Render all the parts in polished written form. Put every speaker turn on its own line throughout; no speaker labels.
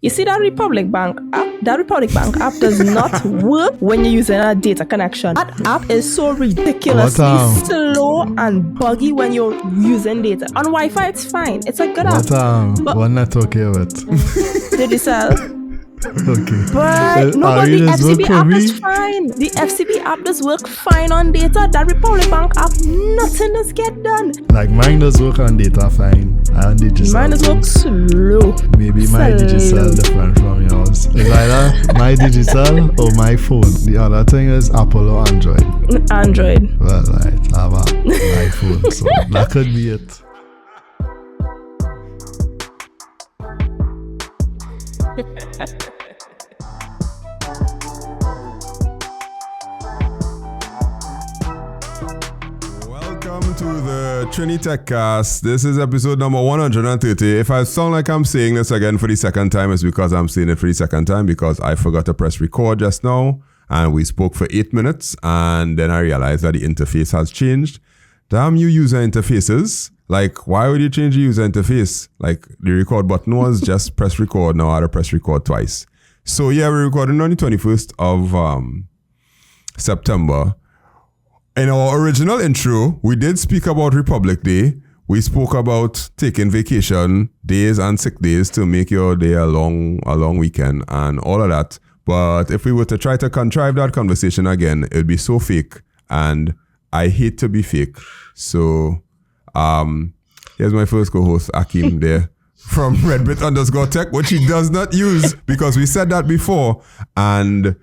You see that Republic Bank app does not work when you're using a data connection. That app is so ridiculously slow and buggy when you're using data. On Wi-Fi, it's fine. It's a good app.
What network you with?
Digicel.
Okay.
But no, the FCB app is fine. The FCB app does work fine on data. That Republic Bank app, nothing does get done.
Like mine does work on data fine. And Digicel.
Mine does work slow.
Maybe my Digicel different from yours. It's either my Digicel or my phone. The other thing is Apple or Android.
Android.
Well, right. I have an iPhone, so that could be it.
Welcome to the Trinitech Cast. This is episode number 130. If I sound like I'm saying this again for the second time, it's because I'm saying it for the second time because I forgot to press record just now and we spoke for 8 minutes and then I realized that the interface has changed. Damn you user interfaces. Like, why would you change the user interface? Like, the record button was just press record. Now I had to press record twice. So yeah, we're recording on the 21st of September. In our original intro, we did speak about Republic Day. We spoke about taking vacation days and sick days to make your day a long weekend and all of that. But if we were to try to contrive that conversation again, it'd be so fake. And I hate to be fake. So here's my first co-host, Akim, there from Redbit_Tech, which he does not use because we said that before. And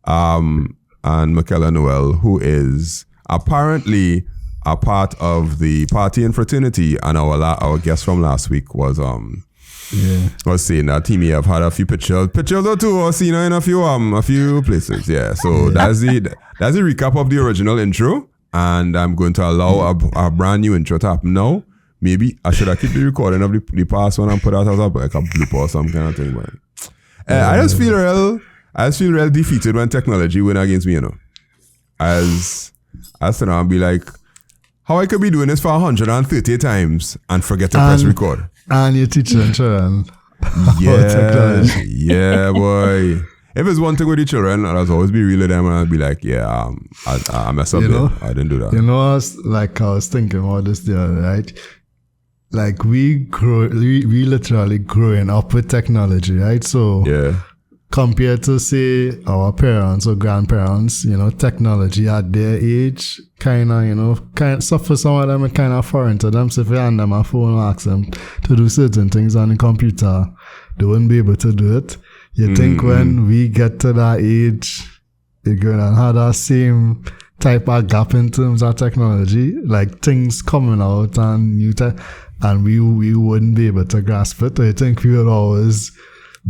Michaela Noel, who is apparently a part of the party and fraternity, and our guest from last week was saying that he may have had a few pictures or two or seen her in a few places. Yeah, so that's the recap of the original intro, and I'm going to allow a brand new intro to happen now. Maybe I should have kept the recording of the past one and put out as like a blooper or some kind of thing. But I just feel real defeated when technology win against me, you know. As you know, I'll be like, how I could be doing this for 130 times and forget to press record. And
you're teaching children.
Yeah, boy. If it's one thing with the children, I'll always be real with them and I'll be like, yeah, I messed up there. I didn't do that.
You know, I was thinking about this the other, right? Like we literally growing up with technology, right? So
yeah.
Compared to, say, our parents or grandparents, you know, technology at their age, so for some of them, it kind of foreign to them. So if you hand them a phone and ask them to do certain things on the computer, they wouldn't be able to do it. You think when we get to that age, you're going to have that same type of gap in terms of technology, like things coming out and and we wouldn't be able to grasp it. I think we would always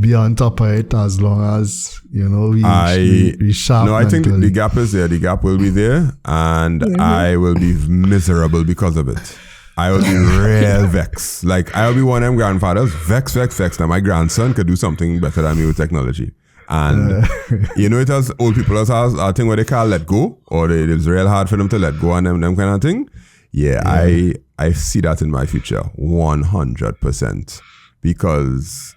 be on top of it as long as, you know, we sharp.
No, I think the gap is there. The gap will be there, and I will be miserable because of it. I will be real vexed. Like, I will be one of them grandfathers, vex. Now, my grandson could do something better than me with technology. And, you know, it has old people has a thing where they can't let go, or it's real hard for them to let go and them kind of thing. Yeah. I see that in my future, 100%. Because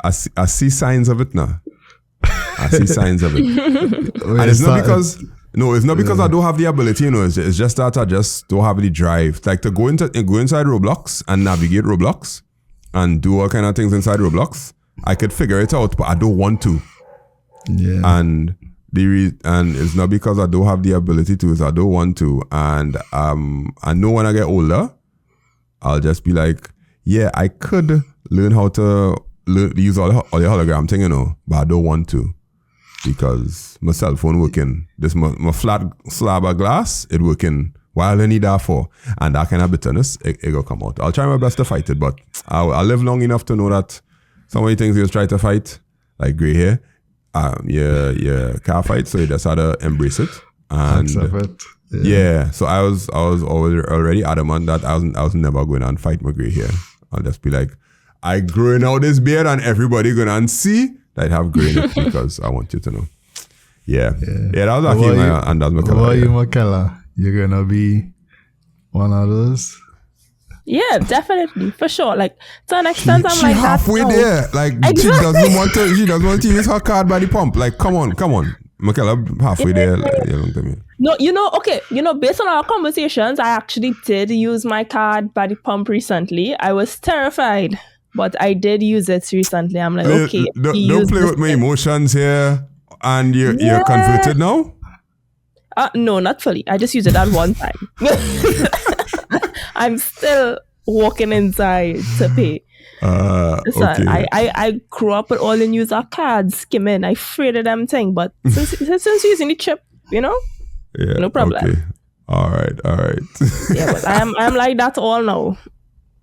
I see signs of it now. I see signs of it. And it's not because I don't have the ability, you know, it's just that I just don't have the drive. Like to go inside Roblox and navigate Roblox and do all kind of things inside Roblox. I could figure it out, but I don't want to.
Yeah.
And it's not because I don't have the ability to, it's I don't want to. And I know when I get older, I'll just be like, yeah, I could learn how to use all the hologram thing, you know, but I don't want to because my cell phone working. This my flat slab of glass, it working while I need that for. And that kind of bitterness, it will come out. I'll try my best to fight it, but I'll live long enough to know that some of the things you'll try to fight, like gray hair, can't fight, so you just had to embrace it. And yeah, so I was already adamant that I was never going to fight my gray hair. I'll just be like, I growing out this beard and everybody gonna see that I have gray in it because I want you to know. Yeah, that was actually and that's Michaela.
What are you, Michaela? You're gonna be one of those?
Yeah, definitely, for sure. Like to an extent, I'm
She
like
halfway
that.
there. Like she doesn't want to use her card by the pump. Like come on. Michaela halfway there. Like, you know what I mean?
No, okay. Based on our conversations, I actually did use my card by the pump recently. I was terrified, but I did use it recently. I'm like, okay.
Don't play with my emotions here. And you're converted now?
No, not fully. I just used it that one time. I'm still walking inside to pay. Listen,
okay.
I grew up with all the user cards skimming. I afraid of them thing, but since using the chip,
Yeah,
no problem.
Okay. All right.
Yeah, but I'm like that all now.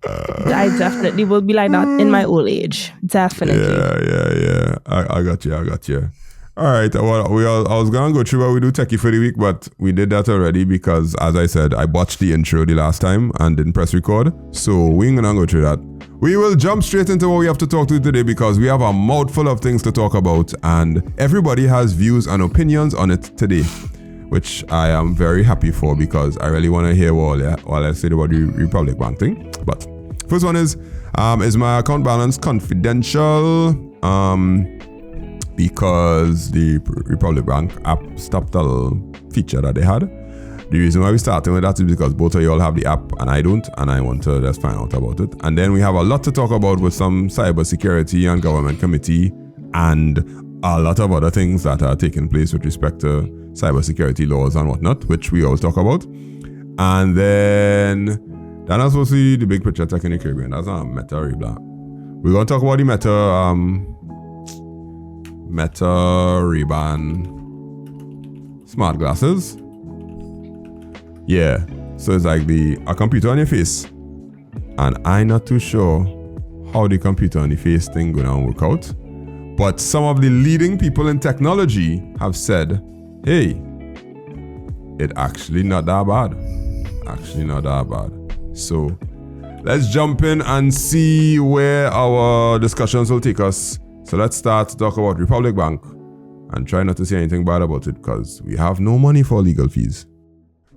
I definitely will be like that in my old age. Definitely.
Yeah. I got you. All right. Well, I was gonna go through what we do techie for the week, but we did that already because, as I said, I botched the intro the last time and didn't press record. So we ain't gonna go through that. We will jump straight into what we have to talk to today because we have a mouthful of things to talk about, and everybody has views and opinions on it today, which I am very happy for because I really want to hear what I said about the Republic Bank thing. But first one is my account balance confidential? Because the Republic Bank app stopped a little feature that they had. The reason why we started with that is because both of you all have the app and I don't, and I want to just find out about it. And then we have a lot to talk about with some cybersecurity and government committee and a lot of other things that are taking place with respect to cybersecurity laws and whatnot, which we always talk about. And then that's supposed to be the big picture tech in the Caribbean. That's not Meta Rebla. We're going to talk about the Meta Ray-Ban smart glasses. Yeah, so it's like a computer on your face, and I'm not too sure how the computer on the face thing gonna work out. But some of the leading people in technology have said, hey, it actually not that bad. So let's jump in and see where our discussions will take us. So let's start to talk about Republic Bank and try not to say anything bad about it because we have no money for legal fees.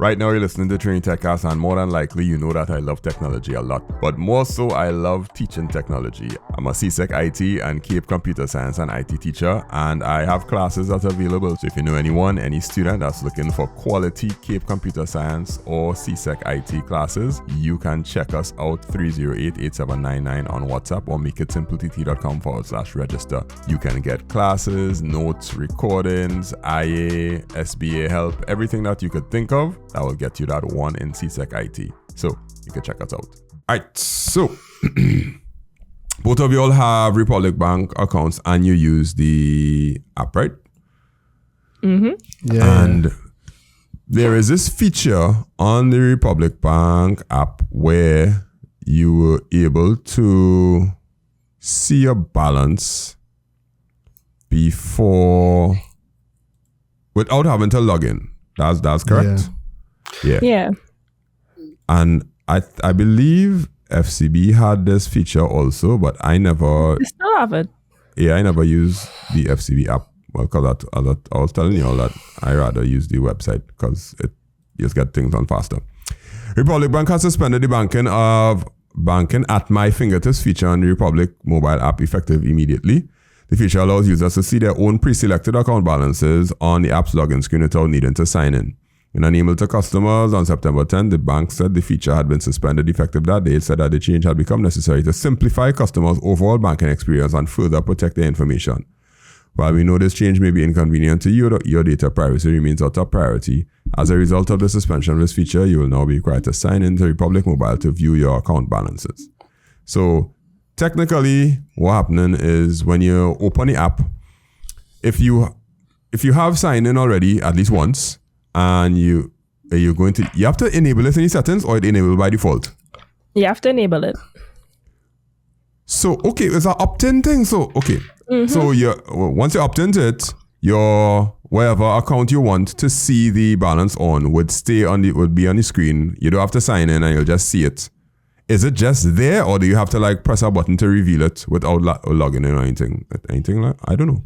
Right now you're listening to Training TechCast, and more than likely you know that I love technology a lot, but more so I love teaching technology. I'm a CSEC IT and CAPE Computer Science and IT teacher, and I have classes that are available. So if you know any student that's looking for quality CAPE Computer Science or CSEC IT classes, you can check us out 308-8799 on WhatsApp or makeitsimplett.com/register. You can get classes, notes, recordings, IA, SBA help, everything that you could think of. That will get you that one in CSEC IT. So you can check us out. Alright, so both of you all have Republic Bank accounts and you use the app, right?
Mm-hmm.
Yeah.
And there is this feature on the Republic Bank app where you were able to see your balance before without having to log in. That's correct? Yeah. And I believe FCB had this feature also, but I never...
I still have it.
Yeah, I never use the FCB app. Well, because I was telling you all that I rather use the website because it just get things done faster. Republic Bank has suspended the banking at my fingertips feature on the Republic mobile app effective immediately. The feature allows users to see their own pre-selected account balances on the app's login screen without needing to sign in. In an email to customers on September 10, the bank said the feature had been suspended effective that day. It said that the change had become necessary to simplify customers' overall banking experience and further protect their information. While we know this change may be inconvenient to you, your data privacy remains our top priority. As a result of the suspension of this feature, you will now be required to sign into Republic Mobile to view your account balances. So technically, what's happening is when you open the app, if you have signed in already at least once, and you have to enable it in the settings, or it enabled by default?
You have to enable it.
So okay, it's an opt-in thing. So okay, so once you opt into it, your whatever account you want to see the balance on would be on the screen. You don't have to sign in, and you'll just see it. Is it just there, or do you have to like press a button to reveal it without logging in or anything? Anything like I don't know.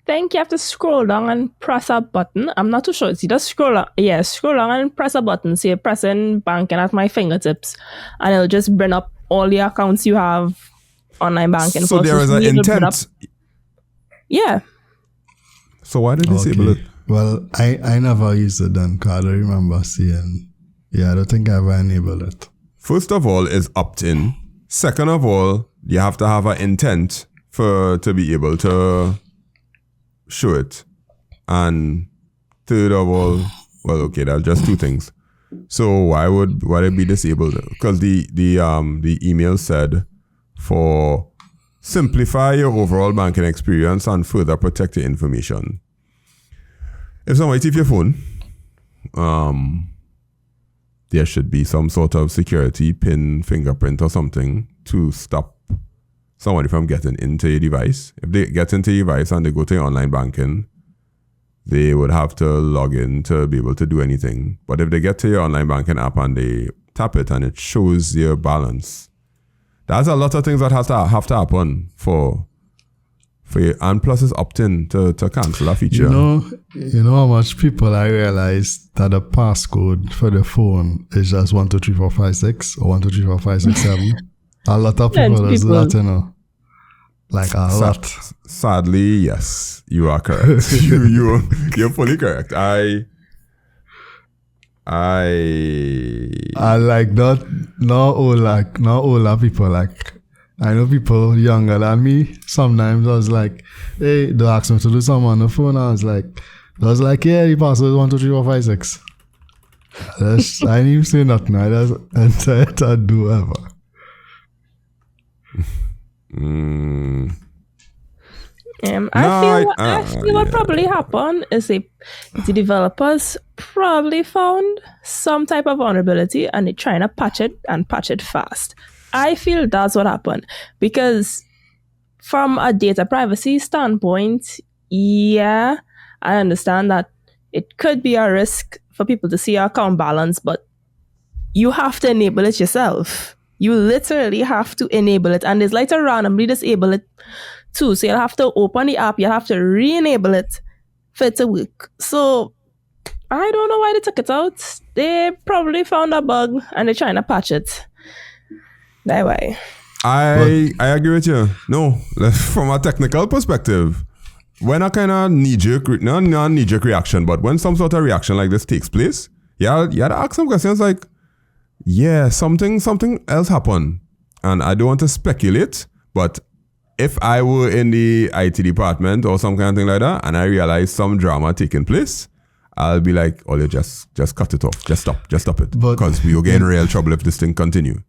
think you have to scroll down and press a button. I'm not too sure. It's either scroll down and press a button. Say pressing banking at my fingertips, and it'll just bring up all the accounts you have online banking.
So there is an intent.
Yeah.
So why did they disable it?
Well, I never used it then because I don't remember seeing. Yeah, I don't think I ever enabled it.
First of all, is opt-in. Second of all, you have to have an intent to be able to show it. And third of all, well, okay, that's just two things. So why would it be disabled? Because the email said for simplify your overall banking experience and further protect your information. If somebody take your phone, there should be some sort of security pin, fingerprint or something to stop somebody from getting into your device. If they get into your device and they go to your online banking, they would have to log in to be able to do anything. But if they get to your online banking app and they tap it and it shows your balance, there's a lot of things that have to happen for you. And plus it's opt-in to cancel that feature.
You know how much people I realized that the passcode for the phone is just 123456 or 12345667. A lot of people do that, you know. Like a lot.
Sadly, yes, you are correct. You're fully correct. I
like not older people. Like I know people younger than me. Sometimes I was like, hey, they ask me to do something on the phone. I was like, yeah, the password is 123456. I didn't even say nothing. I just enter it and do whatever.
I feel what probably happened is the developers probably found some type of vulnerability and they're trying to patch it fast. I feel that's what happened because from a data privacy standpoint, yeah, I understand that it could be a risk for people to see your account balance, but you have to enable it yourself. You literally have to enable it, and it's like to randomly disable it too. So you'll have to open the app, you'll have to re-enable it for it to work. So I don't know why they took it out. They probably found a bug and they're trying to patch it. That way.
I agree with you. No, from a technical perspective, when a kind of not knee-jerk reaction, but when some sort of reaction like this takes place, you have to ask some questions like, yeah, something else happened. And I don't want to speculate, but if I were in the IT department or some kind of thing like that, and I realize some drama taking place, I'll be like, oh, you just cut it off. Just stop it. Because we will get in real trouble if this thing continue.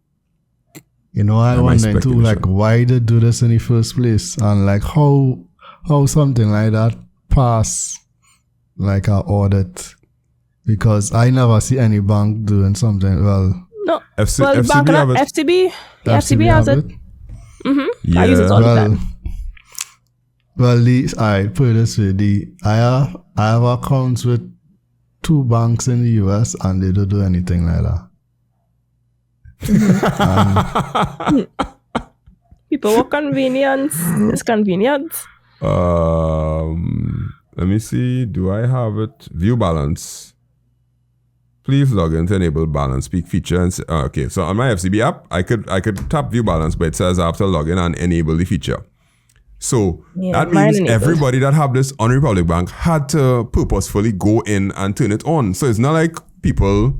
You know, I wonder too, like, why they do this in the first place? And like, how something like that pass like an audit? Because I never see any bank doing something. Well,
no.
FCB
FCB has it. Mm-hmm. Yeah. I use it all the time.
Well, I put it this way: I have accounts with 2 banks in the US, and they don't do anything like that.
People want convenience. It's convenient.
Let me see. Do I have it? View balance. Please log in to enable balance peak feature. And okay, so on my FCB app, I could tap view balance, but it says I have to log in and enable the feature. So that means everybody that have this on Republic Bank had to purposefully go in and turn it on. So it's not like people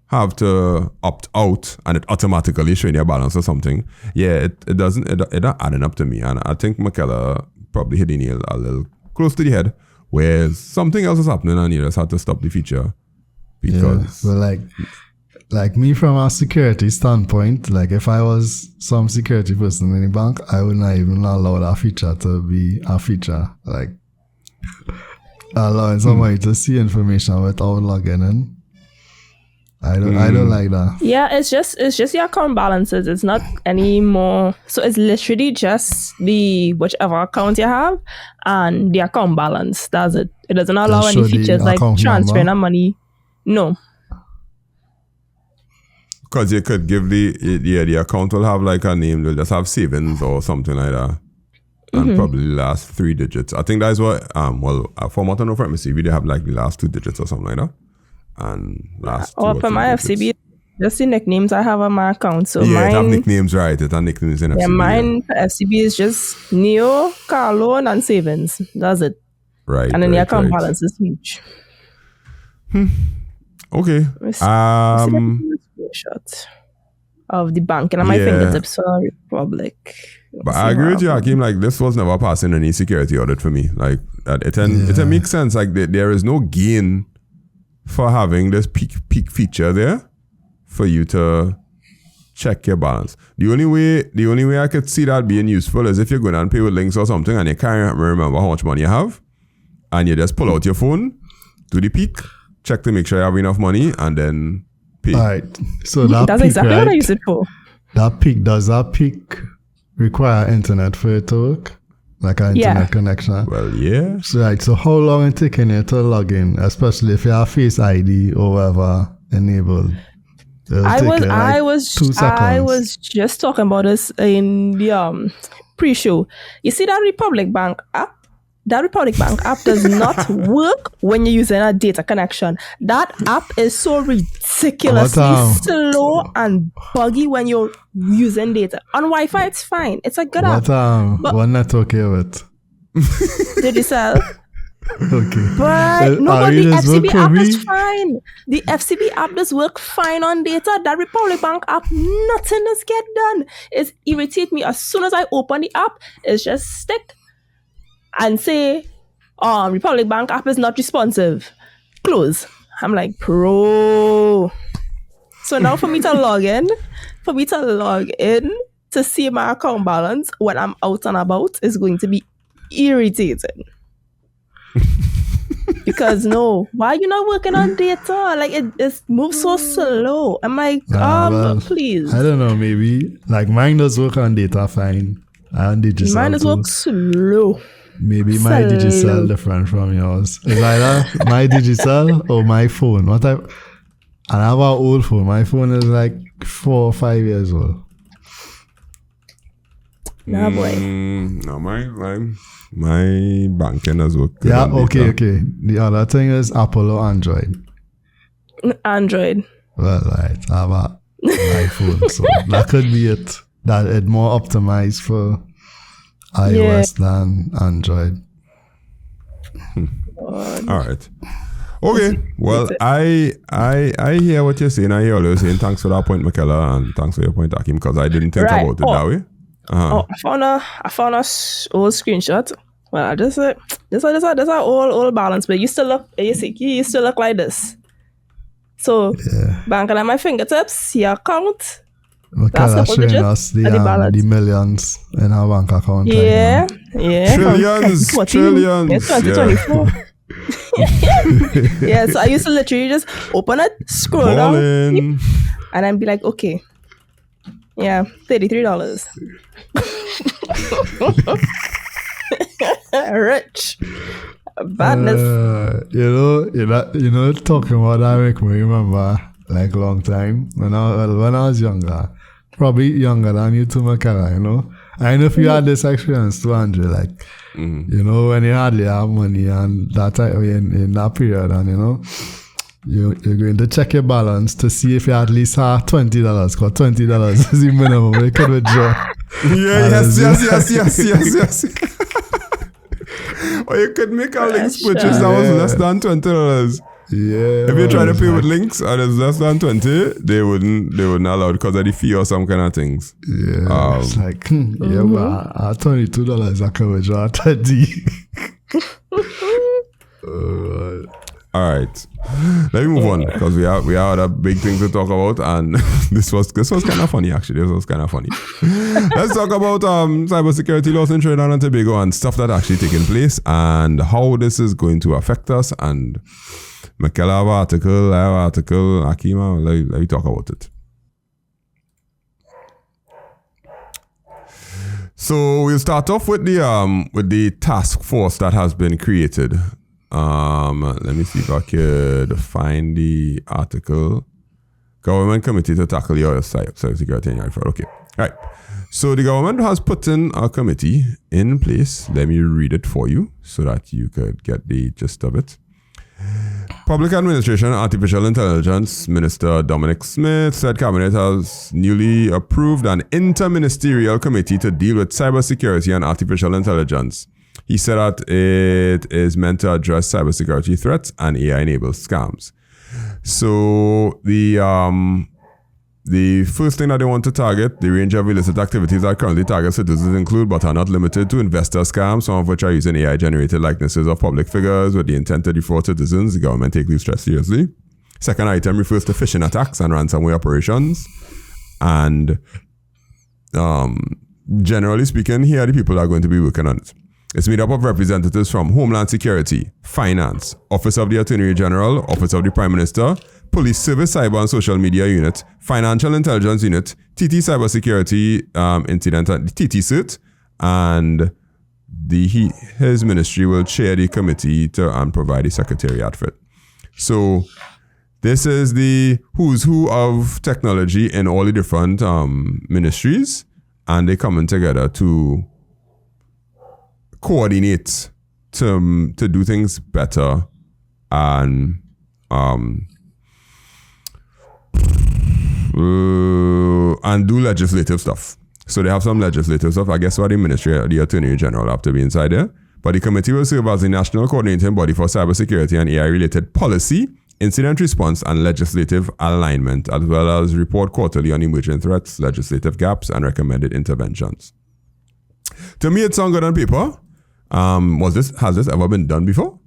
have to opt out and it automatically showing their balance or something. Yeah, it doesn't adding up to me. And I think Michaela probably hit the nail a little close to the head, where something else is happening and you just had to stop the feature. Because
like me from a security standpoint, like if I was some security person in the bank, I would not even allow that feature to be a feature. Like allowing somebody to see information without logging in. I don't like that.
Yeah, it's just your account balances. It's not any more. So it's literally just the whichever account you have and the account balance. That's it. It doesn't allow any features like transferring money. No.
Because you could give the account will have like a name. They'll just have savings or something like that. and probably the last 3 digits. I think that's what for Mountain of FCB, they have like the last 2 digits or something like that. And last 2 or 3
for my
digits.
FCB, just the nicknames I have on my account. So
yeah,
mine,
it have nicknames, right? It have nicknames in FCB.
Yeah, mine for FCB is just Neo, Carlo, and Savings. That's it.
Right.
And then the account balance is huge.
Okay.
Screenshot of the bank and on my fingertips for Republic.
But I agree with you, Hakeem. Like, this was never passing any security audit for me. Like, it makes sense. Like, there is no gain for having this peak feature there for you to check your balance. The only way I could see that being useful is if you're going and pay with links or something and you can't remember how much money you have, and you just pull out your phone, do the peak, check to make sure you have enough money, and then pay.
All right. So that's
peak, exactly what I use it for.
Does that peak require internet for it to work? Like an internet connection?
Well, yeah.
So how long it taking you to log in, especially if you have Face ID or whatever enabled?
I was just talking about this in the pre-show. You see that Republic Bank app? That Republic Bank app does not work when you're using a data connection. That app is so ridiculously slow and buggy when you're using data. On Wi-Fi, it's fine. It's a good app.
What network you with?
Digicel.
Okay.
But the FCB app is fine. The FCB app does work fine on data. That Republic Bank app, nothing does get done. It irritates me. As soon as I open the app, it's just stick and say, Republic Bank app is not responsive. Close. I'm like, bro. So now for me to log in to see my account balance when I'm out and about is going to be irritating. Because why are you not working on data? Like it moves so slow. I'm like, please.
I don't know, maybe. Like mine does work on data fine. And Digicel
mine does work slow.
Maybe my Digicel different from yours. It's either my Digicel or my phone. And I have an old phone. My phone is like 4 or 5 years old.
Nah, boy.
No, my banking does work.
Yeah, okay. The other thing is Apple or Android.
Android.
Well, right. I have an iPhone, so that could be it. That it's more optimized for iOS than Android.
All right. Okay. Well, I hear what you're saying. I hear all you're saying. Thanks for that point, Michaela, and thanks for your point, Hakeem, because I didn't think about it that way. I found a
old screenshot. Well, this is old balance, but you still look like this. So banking at my fingertips, your account.
Michaela showing us the millions in our bank account.
Yeah.
Trillions.
2024. Yeah, so I used to literally just open it, scroll down, and then be like, okay. Yeah, $33. Rich. Badness.
Talking about that make me remember like a long time when I was younger, probably younger than you too, Michaela, I know if you had this experience too, Andre, like, when you hardly have money and that time in that period, and you're going to check your balance to see if you at least have $20, because $20 is the minimum you can withdraw.
Yes. Or you could make a links purchase that was less than $20.
Yeah.
If you try to pay with links and it's less than 20, they wouldn't allow it because of the fee or some kind of things.
Yeah. It's like, but at $22 I can withdraw 30.
All right, let me move on because we have a big thing to talk about, and this was kind of funny actually. Let's talk about cybersecurity laws in Trinidad and Tobago and stuff that actually taking place and how this is going to affect us. And Michaela have an article, I have an article, Akima, let me talk about it. So we'll start off with the task force that has been created. Let me see if I could find the article. Government committee to tackle your cybersecurity and your fraud. Okay. All right. So the government has put in a committee in place. Let me read it for you so that you could get the gist of it. Public Administration and Artificial Intelligence Minister Dominic Smith said Cabinet has newly approved an interministerial committee to deal with cybersecurity and artificial intelligence. He said that it is meant to address cybersecurity threats and AI-enabled scams. So the first thing that they want to target, the range of illicit activities that currently target citizens include, but are not limited to, investor scams, some of which are using AI-generated likenesses of public figures with the intent to defraud citizens. The government takes these threats seriously. Second item refers to phishing attacks and ransomware operations. And generally speaking, here are the people that are going to be working on it. It's made up of representatives from Homeland Security, Finance, Office of the Attorney General, Office of the Prime Minister, Police Service Cyber and Social Media Unit, Financial Intelligence Unit, TT Cybersecurity Incident, TT CERT, and his ministry will chair the committee and provide the secretariat for it. So this is the who's who of technology in all the different ministries, and they're coming together to coordinate to do things better and do legislative stuff. So they have some legislative stuff. I guess what the Ministry of the Attorney General have to be inside there. But the committee will serve as the national coordinating body for cybersecurity and AI-related policy, incident response, and legislative alignment, as well as report quarterly on emerging threats, legislative gaps, and recommended interventions. To me, it sounds good on paper. Has this ever been done before?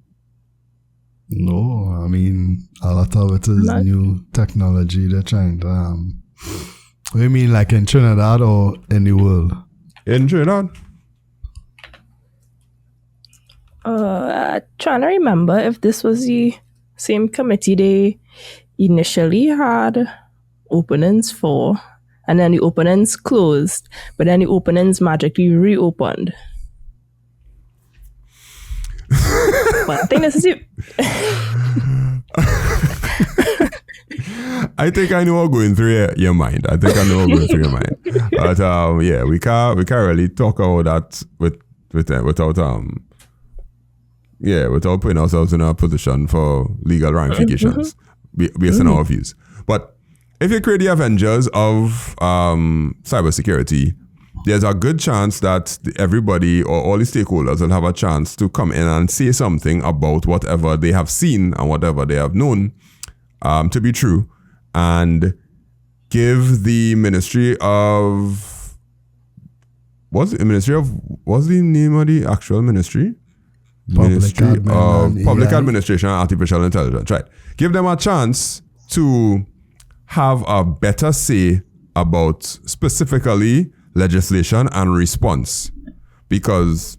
No, I mean, a lot of it is new technology they're trying to, what do you mean, like in Trinidad or in the world?
In Trinidad.
Trying to remember if this was the same committee they initially had openings for, and then the openings closed, but then the openings magically reopened. But I think this is it.
I think I know what's going through your mind. But yeah, we can't really talk about that without putting ourselves in a position for legal ramifications based on our views. But if you create the Avengers of cybersecurity, there's a good chance that everybody or all the stakeholders will have a chance to come in and say something about whatever they have seen and whatever they have known to be true, and give the Ministry of... what's the name of the actual ministry? Ministry of Public Administration and Artificial Intelligence, right? Give them a chance to have a better say about specifically legislation and response, because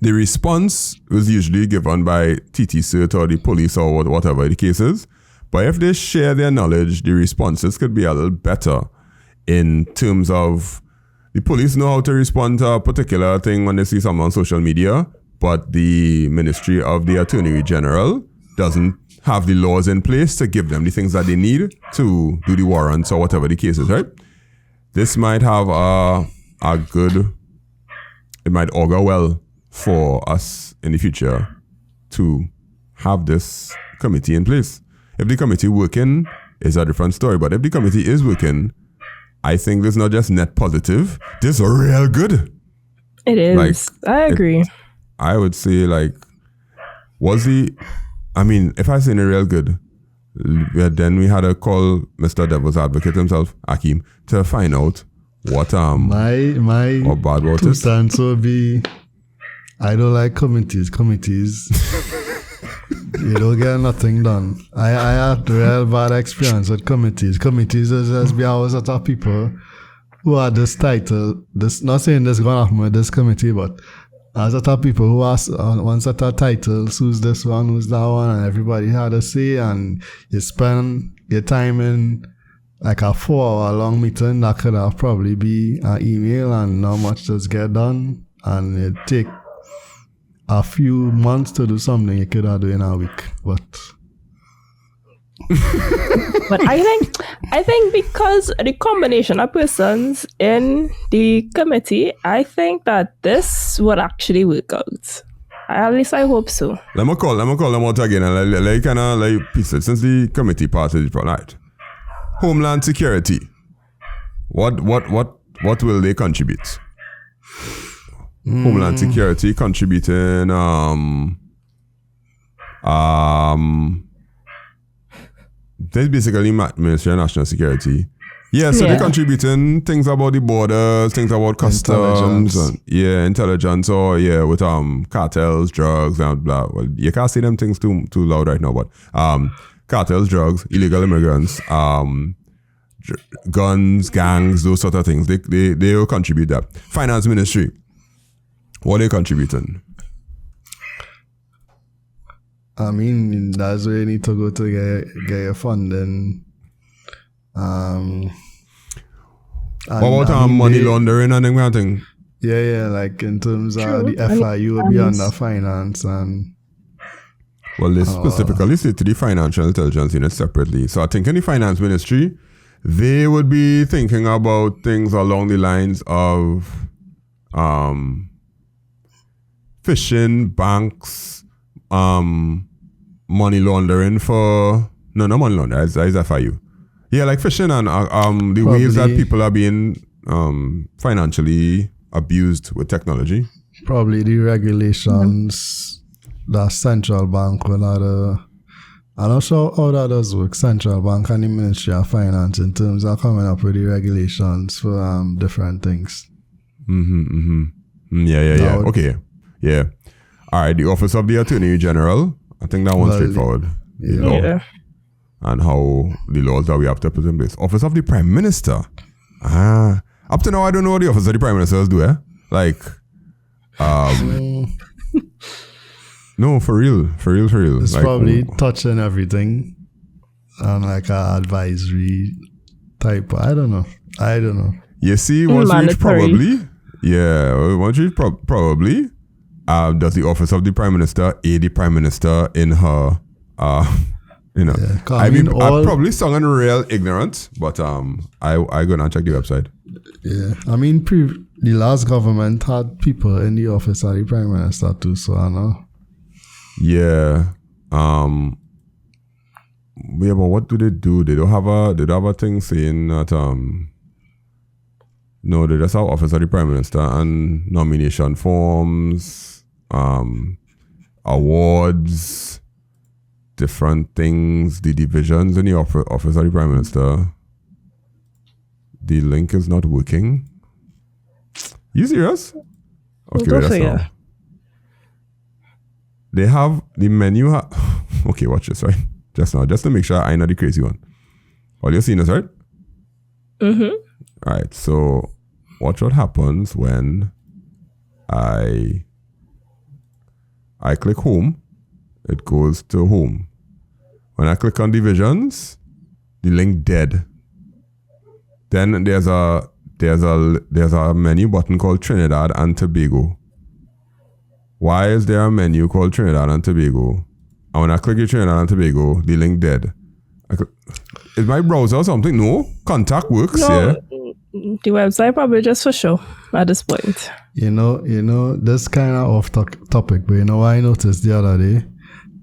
the response was usually given by TT CERT or the police or whatever the case is. But if they share their knowledge, the responses could be a little better in terms of the police know how to respond to a particular thing when they see something on social media, but the Ministry of the Attorney General doesn't have the laws in place to give them the things that they need to do the warrants or whatever the case is, right? This might have it might augur well for us in the future to have this committee in place. If the committee working is a different story, but if the committee is working, I think this is not just net positive, this is real good.
It is. I agree.
I would say if I say real good, then we had to call Mr. Devil's Advocate himself, Akeem, to find out what
my
bad about
two
it.
stance would be, I don't like committees. You don't get nothing done. I had real bad experience with committees. Committees is just be always a lot of people who had this title. This, not saying this going to happen with this committee, but as a lot of people who ask one set of titles, who's this one, who's that one, and everybody had a say, and you spend your time in like a 4-hour long meeting that could have probably be an email and not much just get done, and it take a few months to do something you could have done in a week. But
But I think because the combination of persons in the committee, I think that this would actually work out. At least I hope so.
Let me call them out again and like kind of like piece it since the committee part of the project. Homeland Security. What will they contribute? Homeland Security contributing that's basically Ministry of National Security. Yeah, so they're contributing things about the borders, things about customs, and, intelligence, or with cartels, drugs, and blah. Well, you can't say them things too loud right now, but cartels, drugs, illegal immigrants, guns, gangs, those sort of things. They will contribute that. Finance Ministry, what are they contributing?
I mean, that's where you need to go to get your funding.
What about money laundering and them kind of thing?
Yeah, like in terms of the FIU will be under finance and.
Well, they specifically say to the financial intelligence unit separately. So I think in the finance ministry, they would be thinking about things along the lines of phishing, banks, money laundering for not money laundering, it's FIU. Yeah, like phishing and the ways that people are being financially abused with technology.
Probably the regulations that central bank will have. I'm not sure how that does work. Central bank and the Ministry of Finance in terms of coming up with the regulations for different things.
Yeah. Okay. Yeah. All right. The Office of the Attorney General. I think that one's straightforward.
Yeah.
And how the laws that we have to put in place. Office of the Prime Minister. Up to now, I don't know what the Office of the Prime Minister do. Like, no, for real.
It's
like,
probably touching everything and like an advisory type. I don't know.
You see, once you reach probably, probably, does the Office of the Prime Minister aid the Prime Minister in her, I mean, I'm probably sounding real ignorant, but I go and check the website.
Yeah, I mean, the last government had people in the Office of the Prime Minister too, so I know.
Yeah. But what do? They don't have a thing saying that no, they just have Office of the Prime Minister and nomination forms, awards, different things, the divisions in the Office of the Prime Minister. The link is not working. You serious? Okay, wait, that's now. They have the menu. Okay, watch this, right? Just now, just to make sure I know the crazy one. All you're seeing this, right?
Mm-hmm.
All right, so watch what happens when I click home. It goes to home. When I click on divisions, the link dead. Then there's a menu button called Trinidad and Tobago. Why is there a menu called Trinidad and Tobago? And when I click Trinidad and Tobago, the link dead. Is my browser or something? No. Contact works, yeah.
The website probably just for show at this point.
You know, this kind of off topic, but you know what I noticed the other day?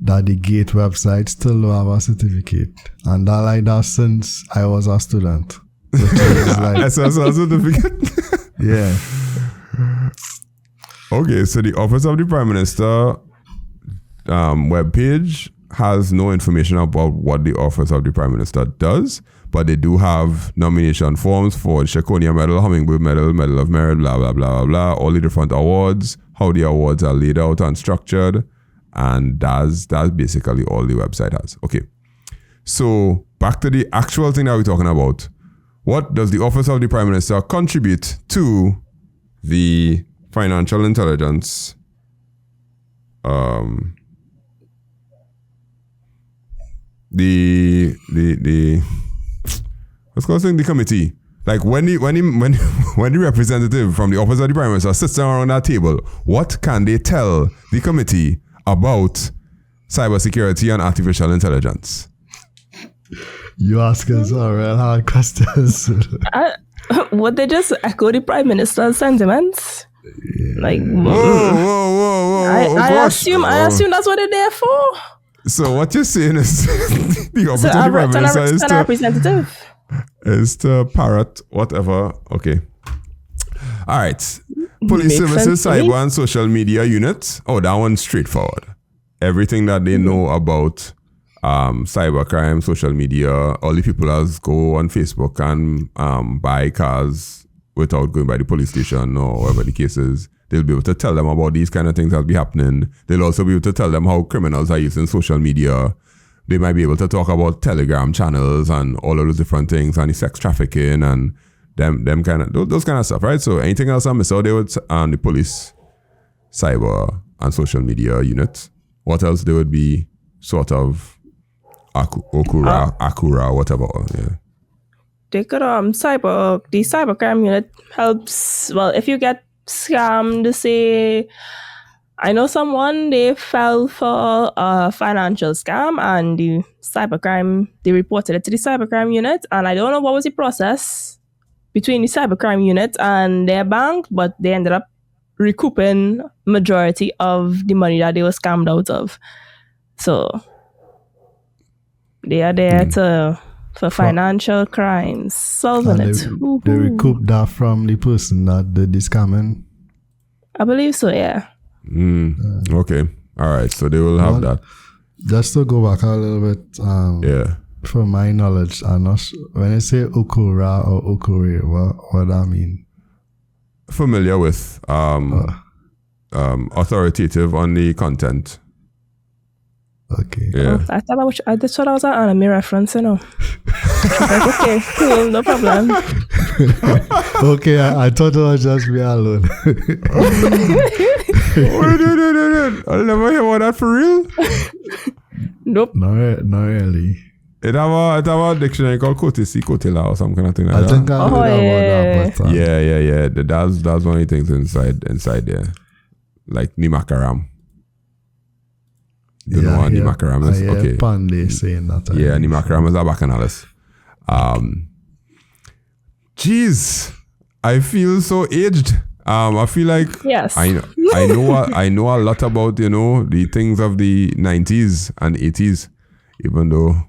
That the GATE website still don't have a certificate. And that like that since I was a student. Which is like
SSL certificate?
Yeah.
Okay, so the Office of the Prime Minister webpage has no information about what the Office of the Prime Minister does, but they do have nomination forms for the Shakonia Medal, Hummingbird Medal, Medal of Merit, blah, blah, blah, blah, blah, all the different awards, how the awards are laid out and structured, and that's basically all the website has. Okay, so back to the actual thing that we're talking about. What does the Office of the Prime Minister contribute to the financial intelligence the committee? Like when the representative from the Office of the Prime Minister sits down around that table, what can they tell the committee about cybersecurity and artificial intelligence?
You asking some real hard questions.
Would they just echo the Prime Minister's sentiments?
Yeah.
Like,
Whoa.
I assume that's what they're there for.
So what you're saying is the
So
opportunity Prime Minister
an representative.
is to parrot whatever. Okay. All right. Police
Makes
Services,
sense to me.
Cyber and Social Media Unit. Oh, that one's straightforward. Everything that they know about cybercrime, social media, all the people that go on Facebook and buy cars without going by the police station or whatever the case is, they'll be able to tell them about these kind of things that'll be happening. They'll also be able to tell them how criminals are using social media. They might be able to talk about Telegram channels and all of those different things and the sex trafficking and them kind of those kind of stuff, right? So anything else I miss out there with the police, cyber and social media unit? What else there would be sort of Akura, whatever, yeah.
They could the cybercrime unit helps. Well, if you get scammed, say, I know someone, they fell for a financial scam and they reported it to the cybercrime unit, and I don't know what was the process between the cybercrime unit and their bank, but they ended up recouping majority of the money that they were scammed out of. So they are there for financial crimes, solving it.
They recoup that from the person that did the scamming.
I believe so, yeah.
Okay. All right. So they will have that.
Just to go back a little bit,
Yeah.
from my knowledge, I'm not sure, when I say Okura or Okuri, what that mean?
Familiar with authoritative on the content.
Okay.
Yeah.
I thought that's what I was an anime reference, you know. Like, okay, cool, no problem.
Okay, I thought it was just me alone.
I'll never hear about that for real.
Nope.
Not really.
It have a dictionary called Kotila or some kind of thing like
I
that.
think I heard about that, but
Yeah. That's one of the things inside there. Like Nimakaram. You know what Nimakaram is? Okay.
Pandey saying that.
Yeah, Nimakaram is a bacchanalis. Jeez, I feel so aged. I feel like
Yes.
I know a lot about the things of the 90s and 80s, even though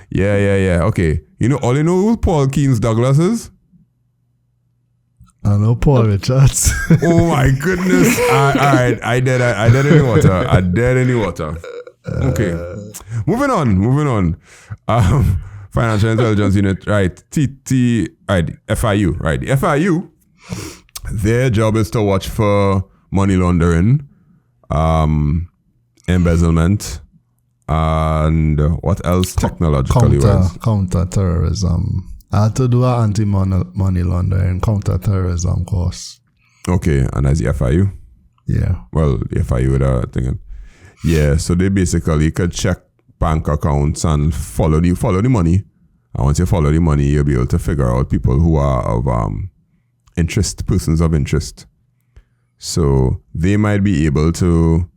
yeah. Okay, all you know who Paul Keynes Douglas is?
I know Paul Richards.
Oh my goodness! All right, I dead in the water. Okay, moving on. Financial Intelligence Unit, right? FIU, right? The FIU, their job is to watch for money laundering, embezzlement, and what else technologically wise?
Counter-terrorism. I had to do an anti-money laundering counter-terrorism course.
Okay, and that's the FIU?
Yeah.
Well, the FIU with a thing. Yeah, so they basically could check bank accounts and follow the money. And once you follow the money, you'll be able to figure out people who are of interest, persons of interest. So they might be able to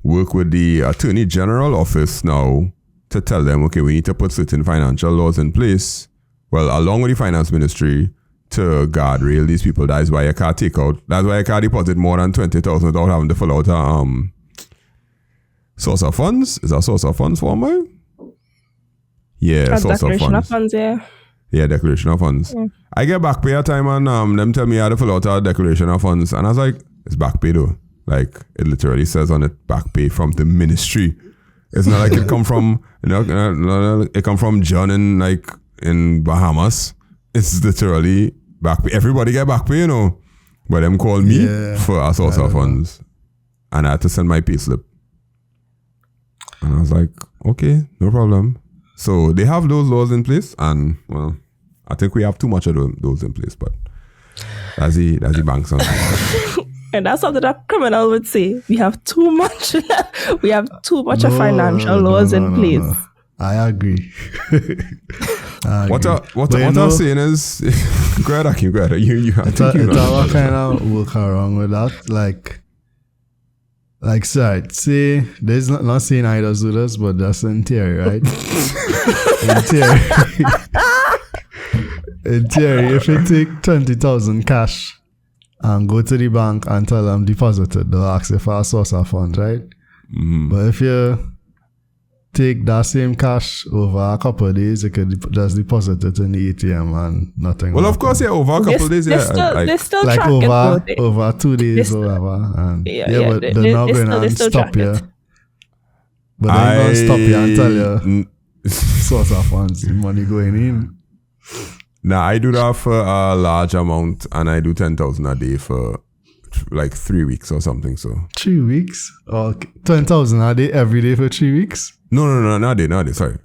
work with the Attorney General office now to tell them, okay, we need to put certain financial laws in place. Well, along with the finance ministry to guardrail these people. That's why you can't deposit more than 20,000 without having to fill out a source of funds. Is that source of funds for me? Yeah, source of funds.
Declaration of funds, yeah.
Yeah, declaration of funds. Yeah. I get back pay a time and them tell me I had to fill out a declaration of funds. And I was like, it's back pay though. Like, it literally says on it, back pay from the ministry. It's not like it come from, it come from John in Bahamas. It's literally back pay. Everybody get back pay, But them call me for a source of funds. And I had to send my pay slip. And I was like, okay, no problem. So they have those laws in place, and well, I think we have too much of those in place, but that's the banks on.
And that's something that criminal would say. We have too much. We have too much of financial laws in place.
No. I agree.
What I'm saying is, go ahead, Akim, go ahead. You have
it's a kind of work around with that. Like, Like, sorry, say, there's not saying I does do this, but that's in theory, right? In theory, if you take 20,000 cash and go to the bank and tell them deposit it, they'll ask you for a source of funds, right?
Mm-hmm.
But if you take that same cash over a couple of days, you could just deposit it in the ATM and nothing.
Well, of course, yeah, over a couple of days, yeah.
They still
like
track it,
over 2 days or whatever. And but they're not going to stop you. But they're going to stop you and tell you source of funds, money going in.
Now, I do that for a large amount, and I do 10,000 a day for like 3 weeks or something. So
3 weeks? Or 10,000 a day every day for 3 weeks?
No, not a day, sorry.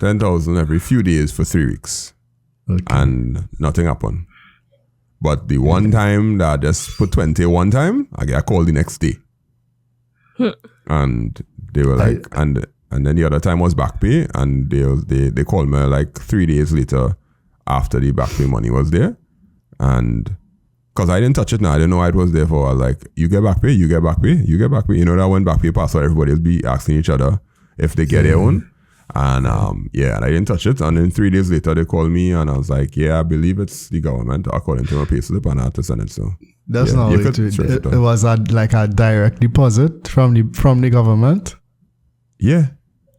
10,000 every few days for 3 weeks.
Okay.
And nothing happened. But the one time that I just put 20 one time, I get a call the next day. And they were like, and then the other time was back pay, and they called me like 3 days later after the back pay money was there. And because I didn't touch it now, I didn't know why it was there for. I was like, you get back pay, you get back pay, you get back pay. You know that when back pay passed out, everybody will be asking each other if they get their own. And and I didn't touch it. And then 3 days later, they called me and I was like, yeah, I believe it's the government according to my pay slip, and I had to send it. So
that's not what it was. Like a direct deposit from the government.
Yeah.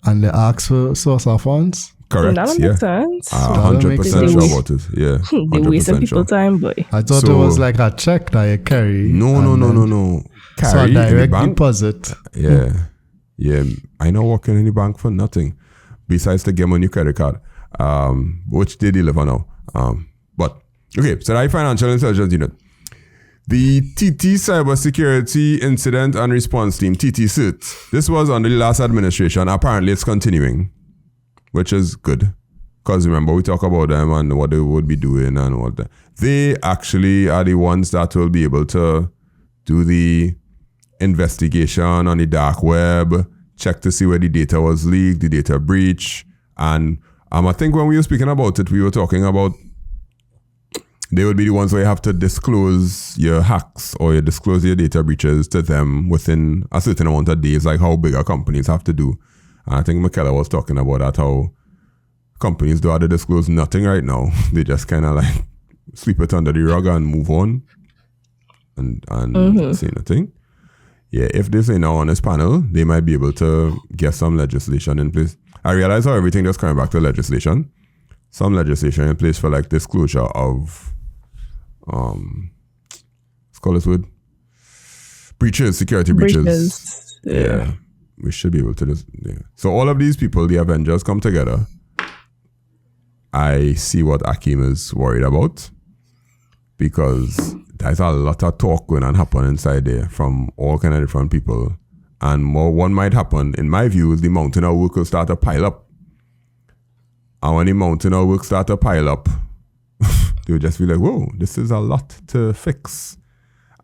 And they asked for source of funds.
Correct.
That makes sense.
100% sure about it. Yeah.
They wasting people time, boy.
I thought it was like a check that you carry.
No.
Carry so a direct deposit.
Yeah. Yeah. I not working in the bank for nothing besides to get my new credit card, which they deliver now. But okay, so the Financial Intelligence Unit. The TT Cybersecurity Incident and Response Team, TT CIRT. This was under the last administration. Apparently it's continuing, which is good. Because remember, we talk about them and what they would be doing and what they actually are the ones that will be able to do the investigation on the dark web, check to see where the data was leaked, the data breach. And I think when we were speaking about it, we were talking about they would be the ones where you have to disclose your hacks or you disclose your data breaches to them within a certain amount of days, like how bigger companies have to do. And I think Michaela was talking about that, how companies don't have to disclose nothing right now. They just kind of like sweep it under the rug and move on and say nothing. Yeah, if they say now on this panel, they might be able to get some legislation in place. I realize how everything just coming back to legislation. Some legislation in place for like disclosure of let's call this word, breaches, security breaches. Yeah. We should be able to just, yeah. So all of these people, the Avengers, come together. I see what Akeem is worried about because there's a lot of talk going on happen inside there from all kind of different people. And more one might happen, in my view, is the mountain of work will start to pile up. And when the mountain of work start to pile up, they'll just be like, whoa, this is a lot to fix.